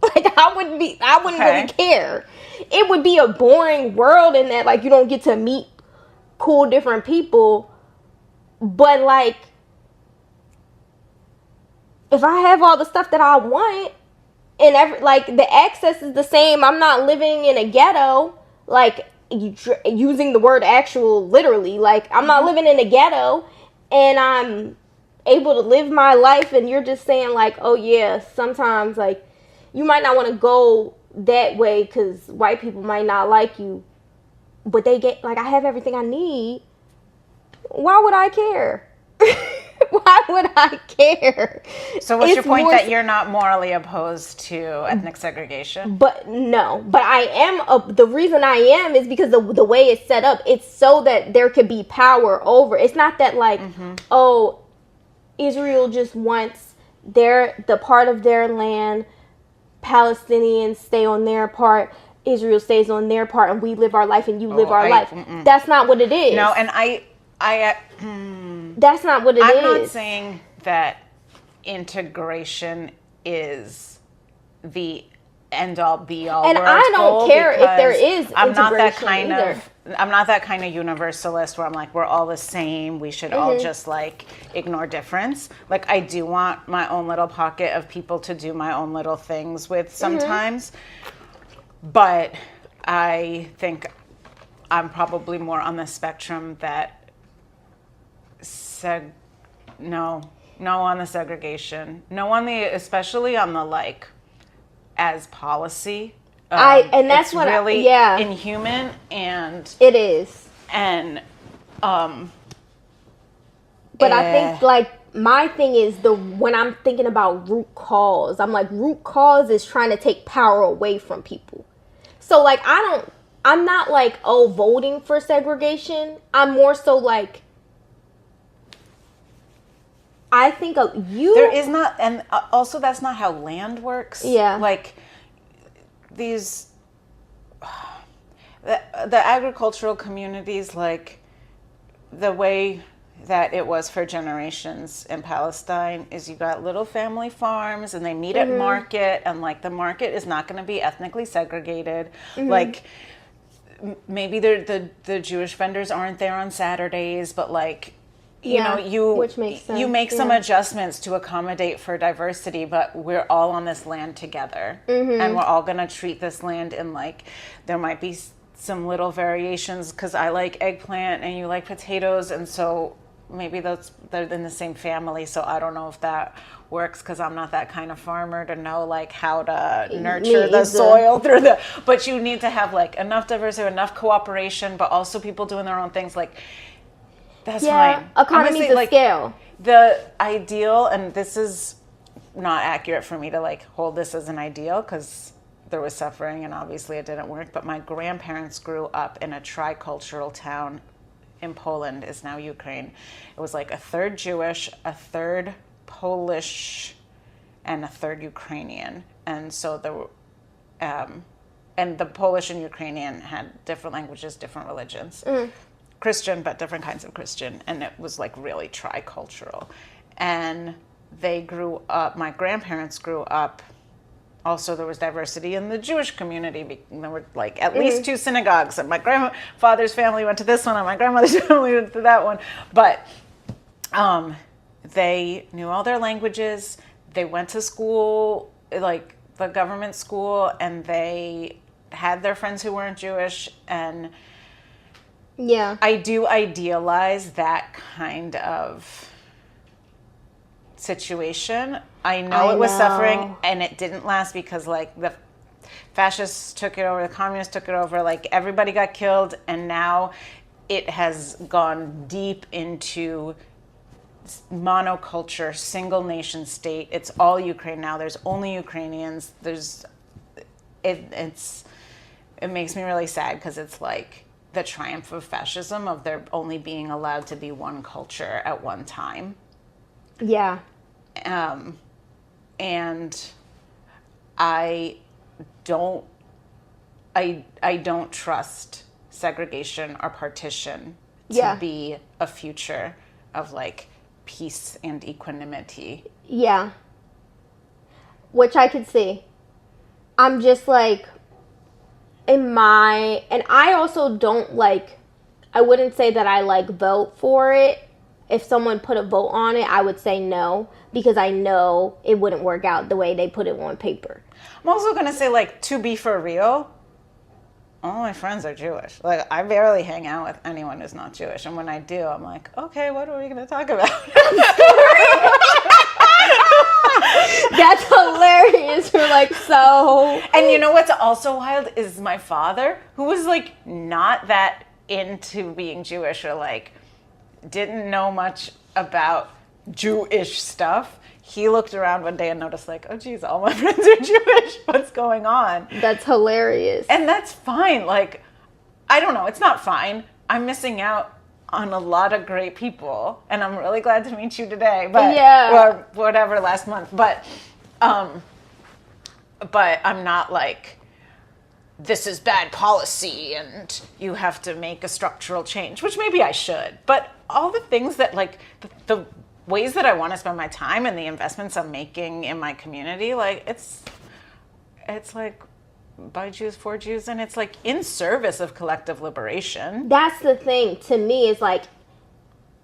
B: Like I wouldn't really care. It would be a boring world in that like you don't get to meet cool different people. But like, if I have all the stuff that I want, and like the access is the same, I'm not living in a ghetto. Like. Using the word actual literally, like I'm not living in a ghetto and I'm able to live my life, and you're just saying like, oh yeah, sometimes like you might not want to go that way because white people might not like you, but they get like I have everything I need. Why would I care? Why would I care?
C: So what's your point that you're not morally opposed to ethnic segregation?
B: But no, but I am. The reason I am is because the way it's set up, it's so that there could be power over. It's not that like, oh, Israel just wants the part of their land, Palestinians stay on their part, Israel stays on their part, and we live our life and you live our life. That's not what it is.
C: No, and
B: that's not what it is.
C: I'm not saying that integration is the end all be all.
B: And I don't care if there is integration
C: I'm not that kind of universalist where I'm like we're all the same. We should all just like ignore difference. Like I do want my own little pocket of people to do my own little things with sometimes. But I think I'm probably more on the spectrum that no on the segregation, no on the, especially on the like as policy.
B: And that's
C: it's
B: what
C: really inhuman, and
B: it is.
C: And
B: but I think like my thing is when I'm thinking about root cause, I'm like root cause is trying to take power away from people. So like I'm not like voting for segregation. I'm more so like I think there
C: is not, and also that's not how land works.
B: Yeah.
C: Like these, the agricultural communities, like the way that it was for generations in Palestine is you got little family farms and they meet at market, and like the market is not going to be ethnically segregated. Like maybe the Jewish vendors aren't there on Saturdays, but like,
B: which makes sense.
C: You make some adjustments to accommodate for diversity, but we're all on this land together, and we're all gonna treat this land in like there might be some little variations because I like eggplant and you like potatoes, and so maybe they're in the same family. So I don't know if that works because I'm not that kind of farmer to know like how to nurture the soil through but you need to have like enough diversity, enough cooperation, but also people doing their own things like. That's fine.
B: Economies of scale.
C: The ideal, and this is not accurate for me to like hold this as an ideal because there was suffering and obviously it didn't work, but my grandparents grew up in a tricultural town in Poland, is now Ukraine. It was like a third Jewish, a third Polish, and a third Ukrainian. And so and the Polish and Ukrainian had different languages, different religions. Christian, but different kinds of Christian, and it was like really tricultural. And they grew up, my grandparents grew up, also there was diversity in the Jewish community. There were like at least 2 synagogues, and my grandfather's family went to this one and my grandmother's family went to that one. But they knew all their languages. They went to school, like the government school, and they had their friends who weren't Jewish, and
B: Yeah.
C: I do idealize that kind of situation. I know it was suffering, and it didn't last because, like, the fascists took it over, the communists took it over, like, everybody got killed, and now it has gone deep into monoculture, single nation state. It's all Ukraine now. There's only Ukrainians. It makes me really sad because it's like the triumph of fascism, of there only being allowed to be one culture at one time.
B: Yeah.
C: And I don't trust segregation or partition to be a future of like peace and equanimity.
B: Yeah. Which I could see. I'm just like, and I also don't like, I wouldn't say that I like vote for it. If someone put a vote on it, I would say no, because I know it wouldn't work out the way they put it on paper.
C: I'm also going to say, like, to be for real, all my friends are Jewish. Like, I barely hang out with anyone who's not Jewish. And when I do, I'm like, okay, what are we going to talk about?
B: That's hilarious. You're like, so.
C: And you know what's also wild is my father, who was, like, not that into being Jewish or, like, didn't know much about Jewish stuff. He looked around one day and noticed, like, oh, geez, all my friends are Jewish. What's going on?
B: That's hilarious.
C: And that's fine. Like, I don't know. It's not fine. I'm missing out on a lot of great people. And I'm really glad to meet you today. But, or whatever, last month. But I'm not like, this is bad policy and you have to make a structural change, which maybe I should. But all the things that, like, the ways that I want to spend my time and the investments I'm making in my community, like, it's like by Jews, for Jews, and it's like in service of collective liberation.
B: That's the thing to me, is like,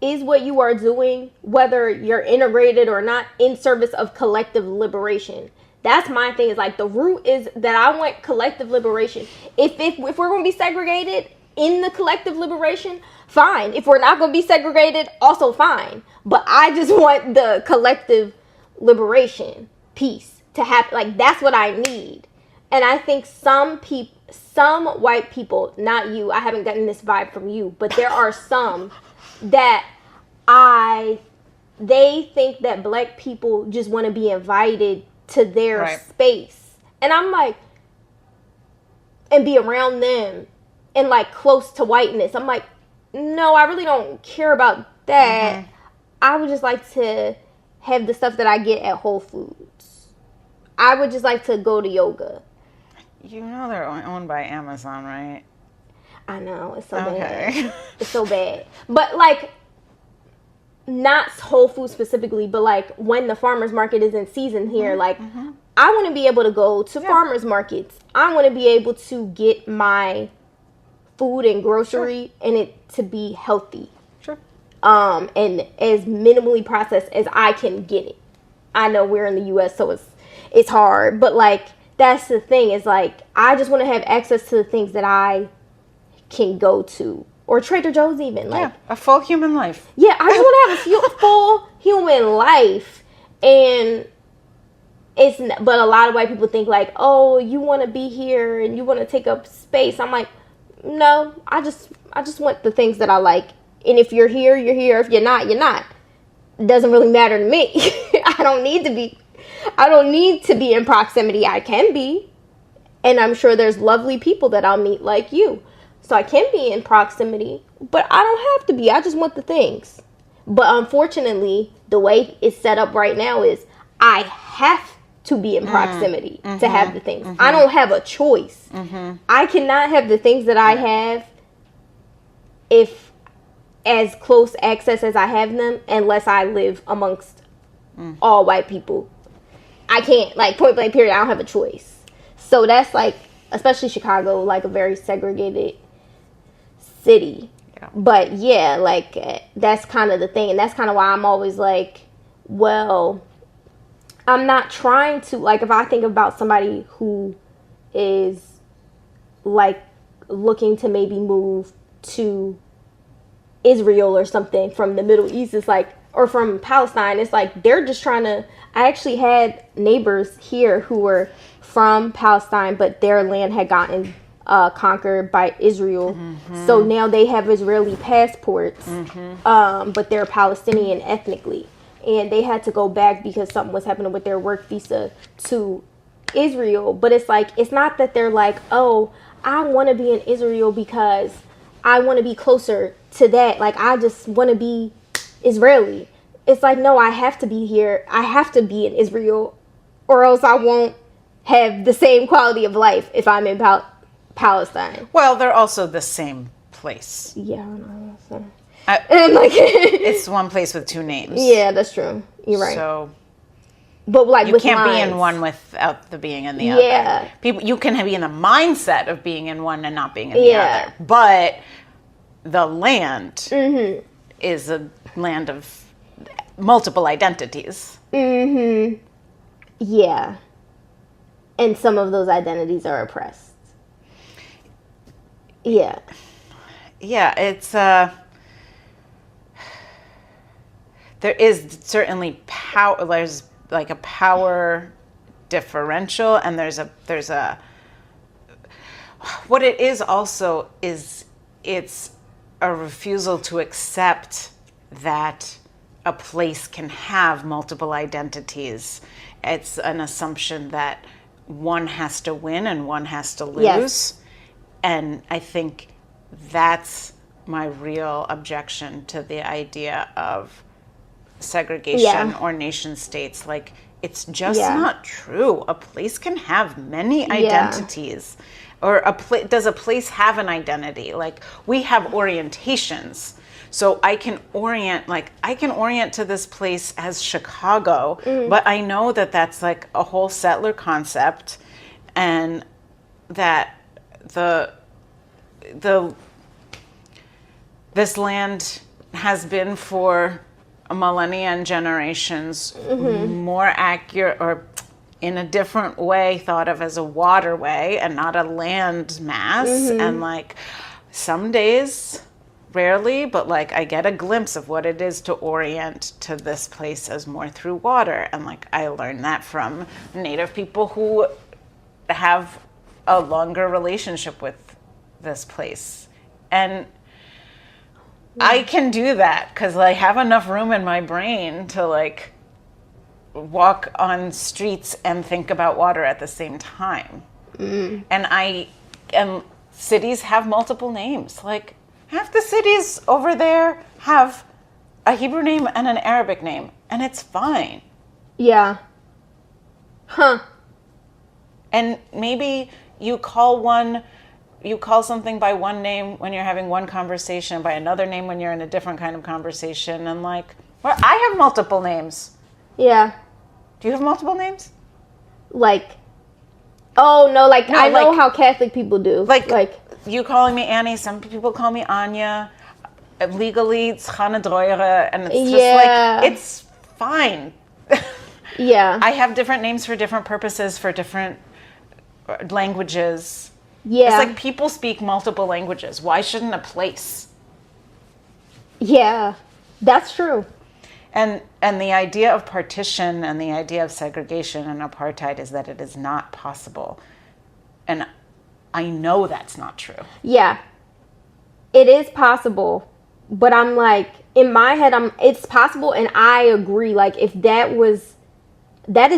B: is what you are doing, whether you're integrated or not, in service of collective liberation? That's my thing, is like, the root is that I want collective liberation. If we're going to be segregated in the collective liberation, fine. If we're not going to be segregated, also fine. But I just want the collective liberation piece to happen. Like, that's what I need. And I think some white people, not you, I haven't gotten this vibe from you, but there are some that they think that black people just want to be invited to their space. And I'm like, and be around them and like close to whiteness. I'm like, no, I really don't care about that. Mm-hmm. I would just like to have the stuff that I get at Whole Foods. I would just like to go to yoga. You
C: know they're owned by Amazon, right?
B: I know, it's so bad. It's so bad. But like, not Whole Foods specifically, but like when the farmer's market is in season here, like I want to be able to go to farmer's markets. I want to be able to get my food and grocery and it to be healthy.
C: Sure.
B: And as minimally processed as I can get it. I know we're in the US, so it's hard, but like, that's the thing, is like, I just want to have access to the things that I can go to. Or Trader Joe's even. Like,
C: a full human life.
B: Yeah, I just want to have a full human life. And but a lot of white people think like, oh, you want to be here and you want to take up space. I'm like, no, I just want the things that I like. And if you're here, you're here. If you're not, you're not. It doesn't really matter to me. I don't need to be in proximity. I can be. And I'm sure there's lovely people that I'll meet like you. So I can be in proximity, but I don't have to be. I just want the things. But unfortunately, the way it's set up right now is I have to be in proximity to have the things. I don't have a choice. I cannot have the things that I have if as close access as I have them unless I live amongst all white people. I can't, like, point blank period, I don't have a choice. So that's like, especially Chicago, like a very segregated city. Yeah. But yeah, like, that's kind of the thing. And that's kind of why I'm always like, well, I'm not trying to, like, if I think about somebody who is like looking to maybe move to Israel or something from the Middle East. It's like, or from Palestine. It's like they're just trying to. I actually had neighbors here who were from Palestine, but their land had gotten conquered by Israel. So now they have Israeli passports, but they're Palestinian ethnically. And they had to go back because something was happening with their work visa to Israel. But it's like, it's not that they're like, oh, I want to be in Israel because I want to be closer to that. Like, I just want to be Israeli. It's like, no, I have to be here. I have to be in Israel, or else I won't have the same quality of life if I'm in Palestine.
C: Well, they're also the same place.
B: Yeah, I know. So.
C: It's one place with two names.
B: Yeah, that's true. You're right.
C: So,
B: but like,
C: you
B: with
C: can't
B: lines,
C: be in one without the being in the other.
B: Yeah.
C: People, you can be in the mindset of being in one and not being in the other. But the land is a land of multiple identities.
B: Yeah. And some of those identities are oppressed. Yeah.
C: Yeah, it's there is certainly power. There's like a power differential, and there's a what it is also is it's a refusal to accept that a place can have multiple identities. It's an assumption that one has to win and one has to lose.
B: Yes.
C: And I think that's my real objection to the idea of segregation or nation states. Like, it's just not true. A place can have many identities. Or does a place have an identity? Like, we have orientations. So I can orient to this place as Chicago, but I know that that's like a whole settler concept, and that this land has been for millennia and generations more accurate, or in a different way, thought of as a waterway and not a land mass. And like, some days, rarely, but like, I get a glimpse of what it is to orient to this place as more through water. And like, I learned that from Native people who have a longer relationship with this place. And I can do that because I have enough room in my brain to like walk on streets and think about water at the same time. And cities have multiple names. Like, half the cities over there have a Hebrew name and an Arabic name, and it's fine.
B: Yeah. Huh.
C: And maybe you call something by one name when you're having one conversation, by another name when you're in a different kind of conversation, and like, well, I have multiple names.
B: Yeah.
C: Do you have multiple names?
B: Like, oh no, like, no, I know how Catholic people do. Like
C: you calling me Annie, some people call me Anya. Legally, it's Chana Droyere, and it's just like, it's fine.
B: Yeah.
C: I have different names for different purposes, for different languages.
B: Yeah.
C: It's like, people speak multiple languages. Why shouldn't a place?
B: Yeah, that's true.
C: And the idea of partition and the idea of segregation and apartheid is that it is not possible. And I know that's not true.
B: Yeah. It is possible, but I'm like, in my head, it's possible, and I agree. Like, if that is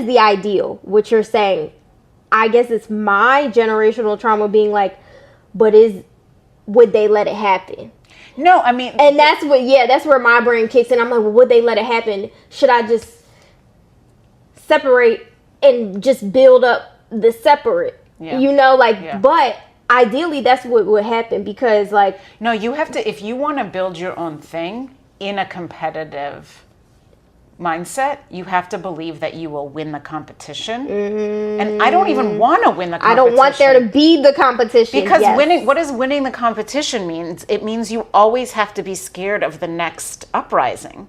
B: the ideal, what you're saying. I guess it's my generational trauma being like, but would they let it happen?
C: No, I mean,
B: and that's where my brain kicks in. I'm like, well, would they let it happen? Should I just separate and just build up the separate?
C: Yeah.
B: You know, like, but ideally that's what would happen, because like,
C: no, you have to, if you want to build your own thing in a competitive mindset, you have to believe that you will win the competition. And I don't even want to win the competition.
B: I don't want there to be the competition.
C: Because what does winning the competition means? It means you always have to be scared of the next uprising.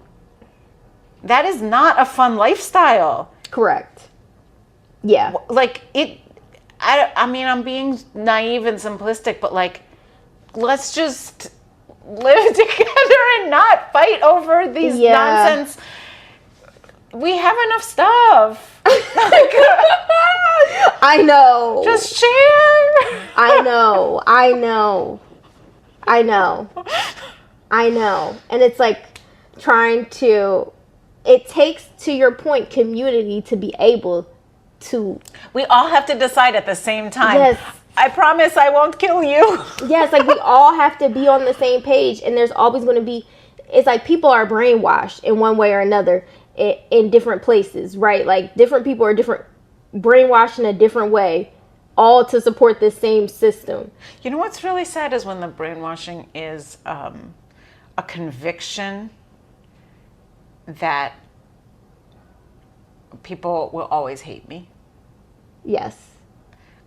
C: That is not a fun lifestyle.
B: Correct. Yeah.
C: Like, I mean, I'm being naive and simplistic, but like, let's just live together and not fight over these nonsense. We have enough stuff.
B: I know.
C: Just share.
B: I know. And it's like it takes, to your point, community to be able to.
C: We all have to decide at the same time.
B: Yes.
C: I promise I won't kill you.
B: Yes, like we all have to be on the same page, and there's always going to be, it's like people are brainwashed in one way or another in different places, right? Like different people are brainwashed in a different way, all to support this same system.
C: You know what's really sad is when the brainwashing is a conviction that people will always hate me.
B: Yes.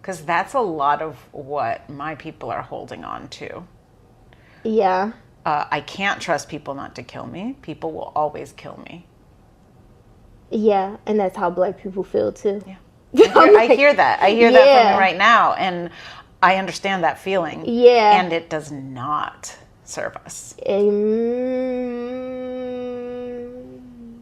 C: Because that's a lot of what my people are holding on to.
B: Yeah.
C: I can't trust people not to kill me. People will always kill me.
B: Yeah, and that's how Black people feel too.
C: Yeah. I hear that. I hear that from you right now, and I understand that feeling.
B: Yeah.
C: And it does not serve us.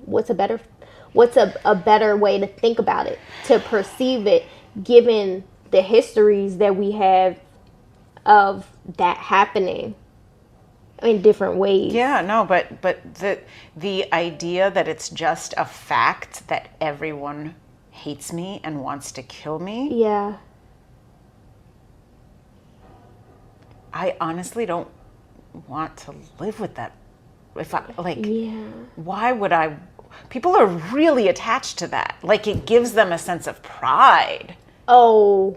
B: What's a better way to think about it, to perceive it, given the histories that we have of that happening in different ways?
C: Yeah, no, but the idea that it's just a fact that everyone hates me and wants to kill me.
B: Yeah.
C: I honestly don't want to live with that. If I why would I? People are really attached to that. Like, it gives them a sense of pride.
B: Oh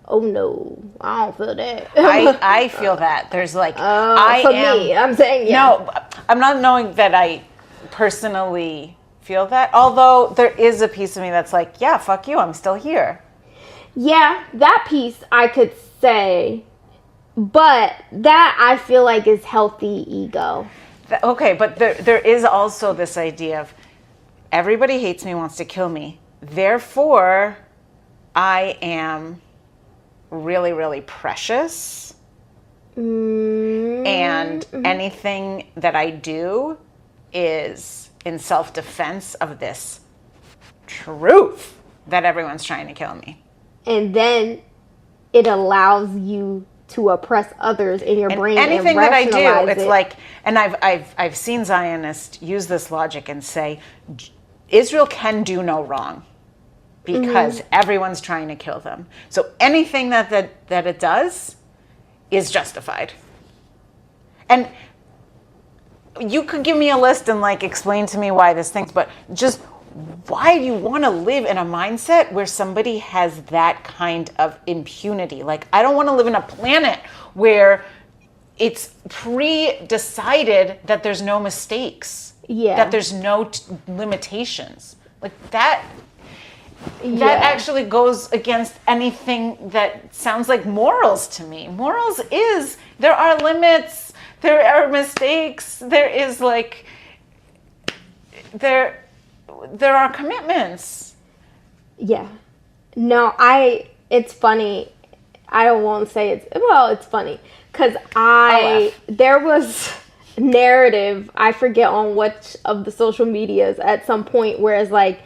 B: no, I don't feel that.
C: I feel that. There's like,
B: I'm saying, yeah.
C: No, I'm not knowing that I personally feel that. Although there is a piece of me that's like, yeah, fuck you, I'm still here.
B: Yeah, that piece I could say, but that I feel like is healthy ego.
C: Okay, but there is also this idea of everybody hates me, wants to kill me. Therefore, I am really, really precious. And anything that I do is in self-defense of this truth that everyone's trying to kill me.
B: And then it allows you to oppress others in your brain.
C: Anything
B: and
C: that I do, it's
B: it.
C: like, and I've seen Zionists use this logic and say, Israel can do no wrong because everyone's trying to kill them. So anything that it does is justified. And you could give me a list and like explain to me why this thing's, but just why do you want to live in a mindset where somebody has that kind of impunity? Like, I don't want to live in a planet where it's pre-decided that there's no mistakes, that there's no limitations. Like that actually goes against anything that sounds like morals to me. Morals is, there are limits, there are mistakes, there is like, there are commitments.
B: Yeah. No, it's funny. I won't say it's funny. Because there was narrative, I forget on which of the social medias at some point, whereas like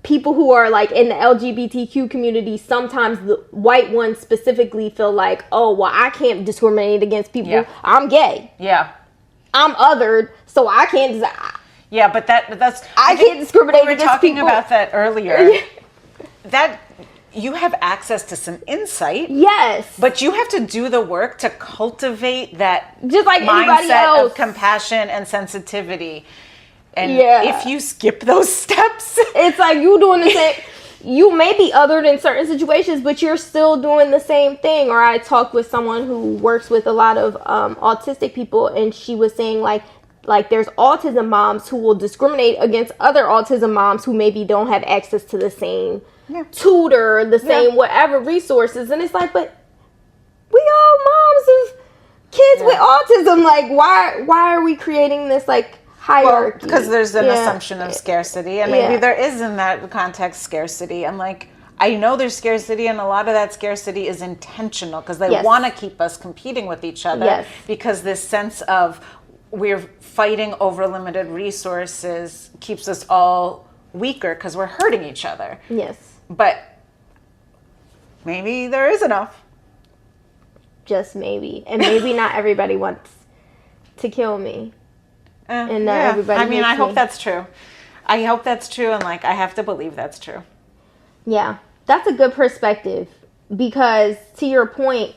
B: people who are like in the LGBTQ community, sometimes the white ones specifically feel like, oh, well, I can't discriminate against people. Yeah. I'm gay.
C: Yeah.
B: I'm othered, so I can't.
C: Yeah, but that's
B: I can't discriminate against people.
C: We were talking about that earlier. That you have access to some insight.
B: Yes.
C: But you have to do the work to cultivate that
B: just like anybody
C: mindset
B: else.
C: Of compassion and sensitivity. And if you skip those steps,
B: it's like you doing the same. You may be othered in certain situations, but you're still doing the same thing. Or I talked with someone who works with a lot of autistic people, and she was saying like there's autism moms who will discriminate against other autism moms who maybe don't have access to the same tutor, the same whatever resources. And it's like, but we all moms of kids with autism. Like, why are we creating this like hierarchy?
C: Well, because there's an assumption of scarcity, and maybe there is in that context scarcity. I'm like, I know there's scarcity, and a lot of that scarcity is intentional because they
B: Yes.
C: want to keep us competing with each other.
B: Yes.
C: Because this sense of we're fighting over limited resources keeps us all weaker because we're hurting each other.
B: Yes.
C: But maybe there is enough.
B: Just maybe. And maybe not everybody wants to kill me. And not everybody
C: I mean, I
B: hates
C: hope
B: me.
C: that's true. I hope that's true, and like I have to believe that's true.
B: Yeah, that's a good perspective because to your point,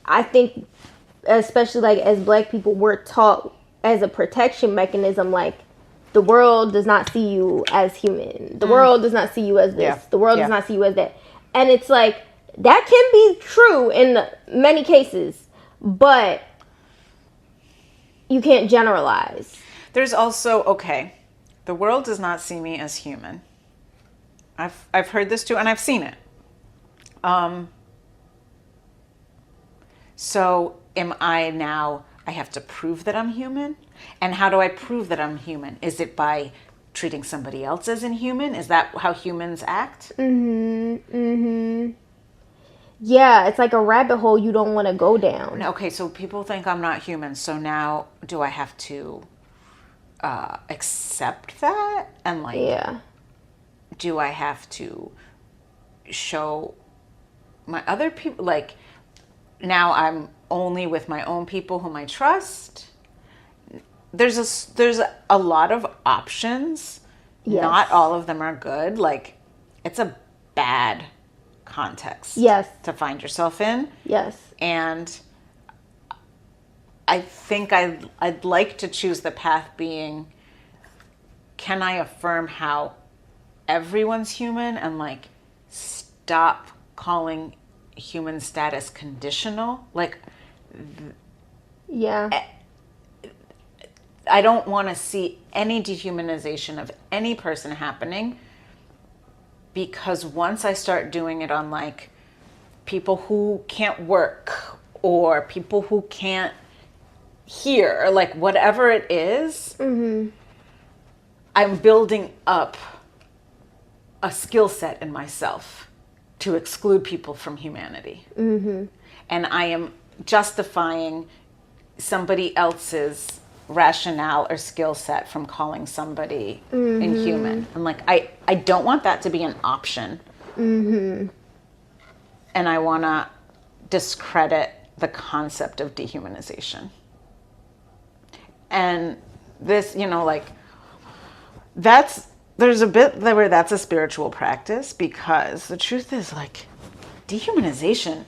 B: I think especially like as Black people, we're taught as a protection mechanism, like the world does not see you as human. The world does not see you as this.
C: Yeah.
B: The world
C: Yeah.
B: does not see you as that. And it's like, that can be true in many cases, but you can't generalize.
C: There's also, okay, the world does not see me as human. I've heard this too, and I've seen it. So am I now, I have to prove that I'm human? And how do I prove that I'm human? Is it by treating somebody else as inhuman? Is that how humans act?
B: Yeah, it's like a rabbit hole you don't want to go down.
C: Okay, so people think I'm not human. So now do I have to accept that? And like,
B: Yeah.
C: do I have to show my other people, like now I'm only with my own people whom I trust? There's a lot of options.
B: Yes.
C: Not all of them are good. Like it's a bad context
B: Yes.
C: to find yourself in.
B: Yes.
C: And I think I'd like to choose the path being, can I affirm how everyone's human and like stop calling human status conditional? Like,
B: Yeah.
C: I don't want to see any dehumanization of any person happening, because once I start doing it on like people who can't work or people who can't hear, or like whatever it is, I'm building up a skill set in myself to exclude people from humanity. And I am justifying somebody else's rationale or skill set from calling somebody inhuman. And like, I don't want that to be an option. And I want to discredit the concept of dehumanization. And this, you know, like, there's a bit where that's a spiritual practice, because the truth is, like, dehumanization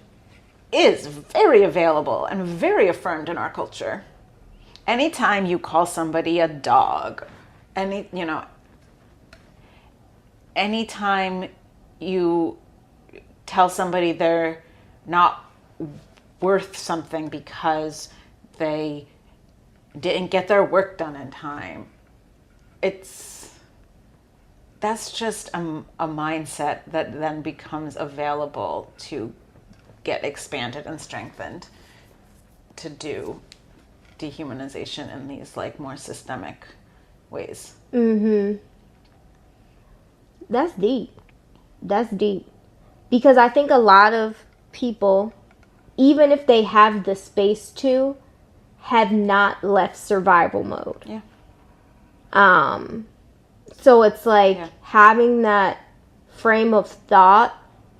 C: is very available and very affirmed in our culture. Anytime you call somebody a dog, anytime you tell somebody they're not worth something because they didn't get their work done in time, that's just a mindset that then becomes available to get expanded and strengthened to do dehumanization in these like more systemic ways.
B: That's deep. That's deep. Because I think a lot of people, even if they have the space to, have not left survival mode.
C: Yeah.
B: So it's like having that frame of thought.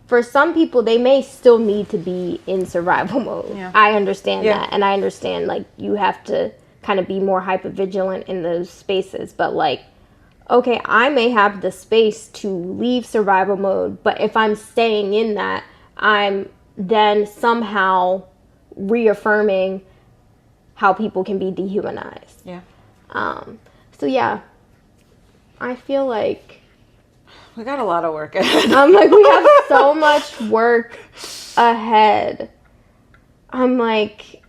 B: For some people, they may still need to be in survival mode.
C: Yeah.
B: I understand
C: Yeah.
B: that. And I understand, like, you have to kind of be more hypervigilant in those spaces. But, like, okay, I may have the space to leave survival mode, but if I'm staying in that, I'm then somehow reaffirming how people can be dehumanized.
C: Yeah.
B: So, yeah, I feel like
C: We got a lot of work ahead.
B: I'm like, we have so much work ahead. I'm like,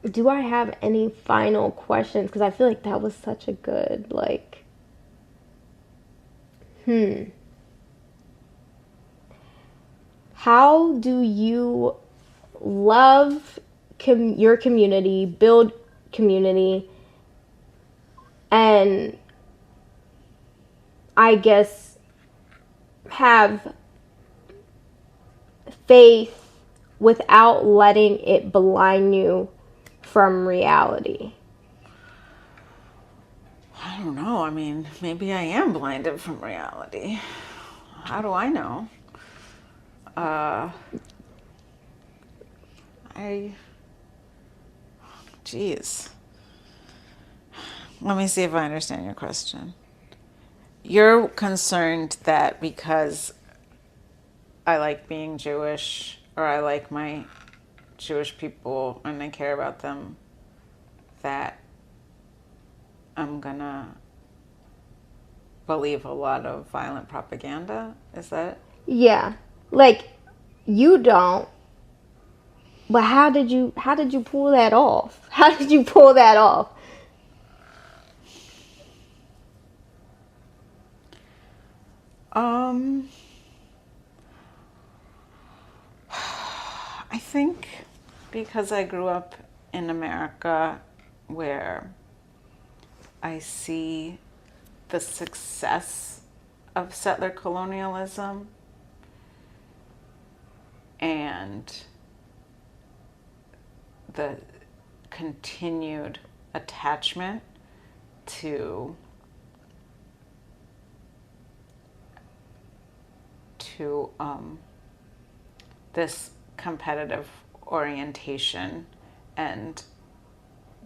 B: do I have any final questions? Because I feel like that was such a good, like, How do you love your community, build community, and I guess have faith without letting it blind you from reality?
C: I don't know. I mean, maybe I am blinded from reality. How do I know? Geez. Let me see if I understand your question. You're concerned that because I like being Jewish, or I like my Jewish people and I care about them, that I'm gonna believe a lot of violent propaganda? Is that?
B: Yeah. Like, you don't. But how did you pull that off? How did you pull that off?
C: I think because I grew up in America where I see the success of settler colonialism and the continued attachment to this competitive orientation and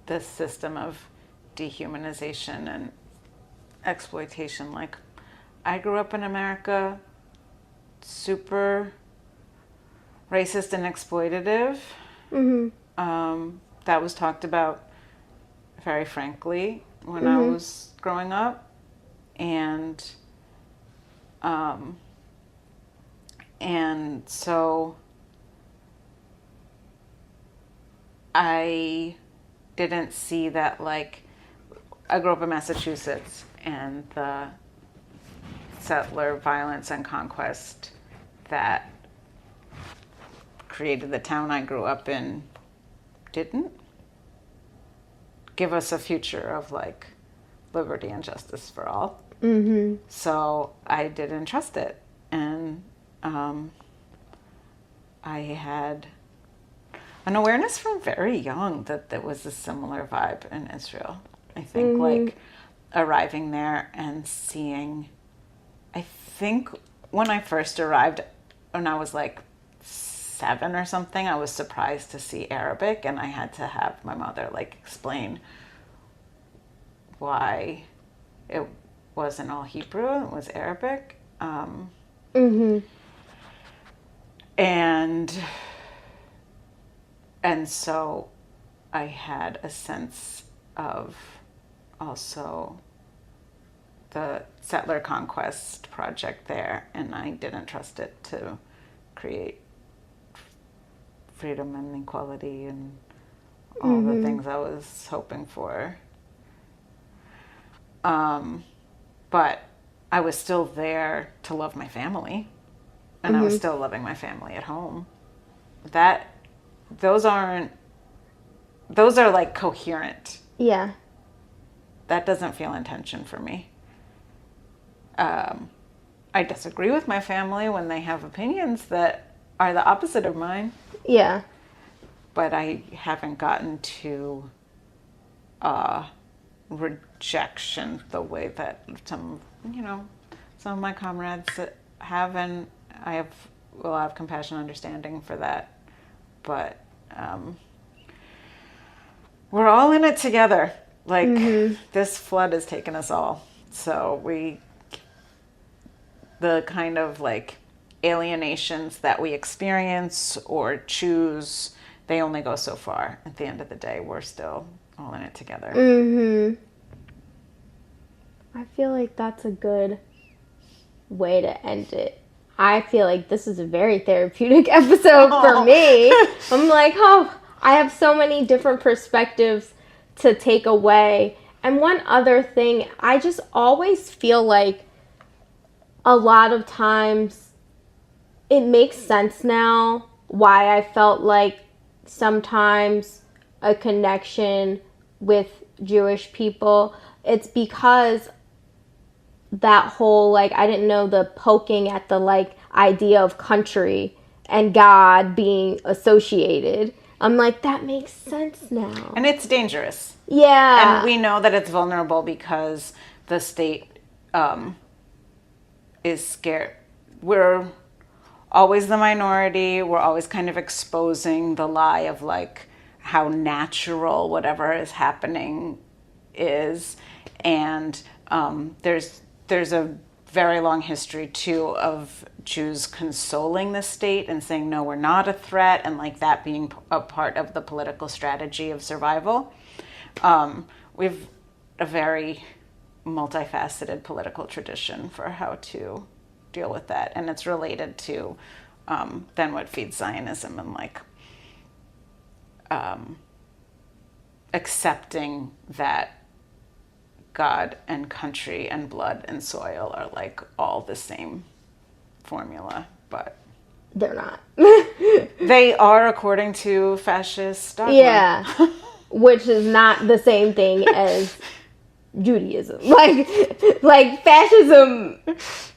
C: this system of dehumanization and exploitation. Like, I grew up in America, super racist and exploitative. That was talked about very frankly when I was growing up, and so I didn't see that. Like, I grew up in Massachusetts, and the settler violence and conquest that created the town I grew up in didn't give us a future of like liberty and justice for all. So I didn't trust it, and I had an awareness from very young that there was a similar vibe in Israel. I think like arriving there and seeing, I think when I first arrived, when I was like 7 or something, I was surprised to see Arabic, and I had to have my mother like explain why it wasn't all Hebrew, it was Arabic. And so I had a sense of also the settler conquest project there, and I didn't trust it to create freedom and equality and all the things I was hoping for. But I was still there to love my family, and I was still loving my family at home. Those are like coherent.
B: Yeah.
C: That doesn't feel in tension for me. I disagree with my family when they have opinions that are the opposite of mine.
B: Yeah.
C: But I haven't gotten to rejection the way that some of my comrades have, and I have a lot of compassion and understanding for that. But we're all in it together. Like, this flood has taken us all. So the kind of like alienations that we experience or choose, they only go so far. At the end of the day, we're still all in it together.
B: I feel like that's a good way to end it. I feel like this is a very therapeutic episode for me. I'm like, I have so many different perspectives to take away. And one other thing, I just always feel like a lot of times it makes sense now why I felt like sometimes a connection with Jewish people. It's because that whole, like, I didn't know the poking at the, like, idea of country and God being associated. I'm like, that makes sense now.
C: And it's dangerous.
B: Yeah.
C: And we know that it's vulnerable because the state is scared. We're always the minority. We're always kind of exposing the lie of like how natural whatever is happening is. And there's a very long history too of Jews consoling the state and saying, no, we're not a threat, and like that being a part of the political strategy of survival. We've a very multifaceted political tradition for how to deal with that, and it's related to then what feeds Zionism and like accepting that God and country and blood and soil are like all the same formula, but
B: they're not.
C: they are according to fascist dogma.
B: Yeah, which is not the same thing as Judaism. Like fascism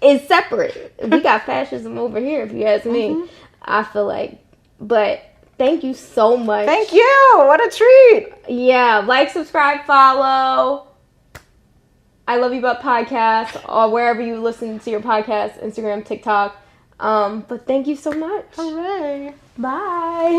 B: is separate. We got fascism over here, if you ask me. I feel like, but thank you so much.
C: Thank you. What a treat.
B: Yeah, like, subscribe, follow. I Love You But Podcast, or wherever you listen to your podcast, Instagram, TikTok. But thank you so much.
C: Hooray.
B: Bye.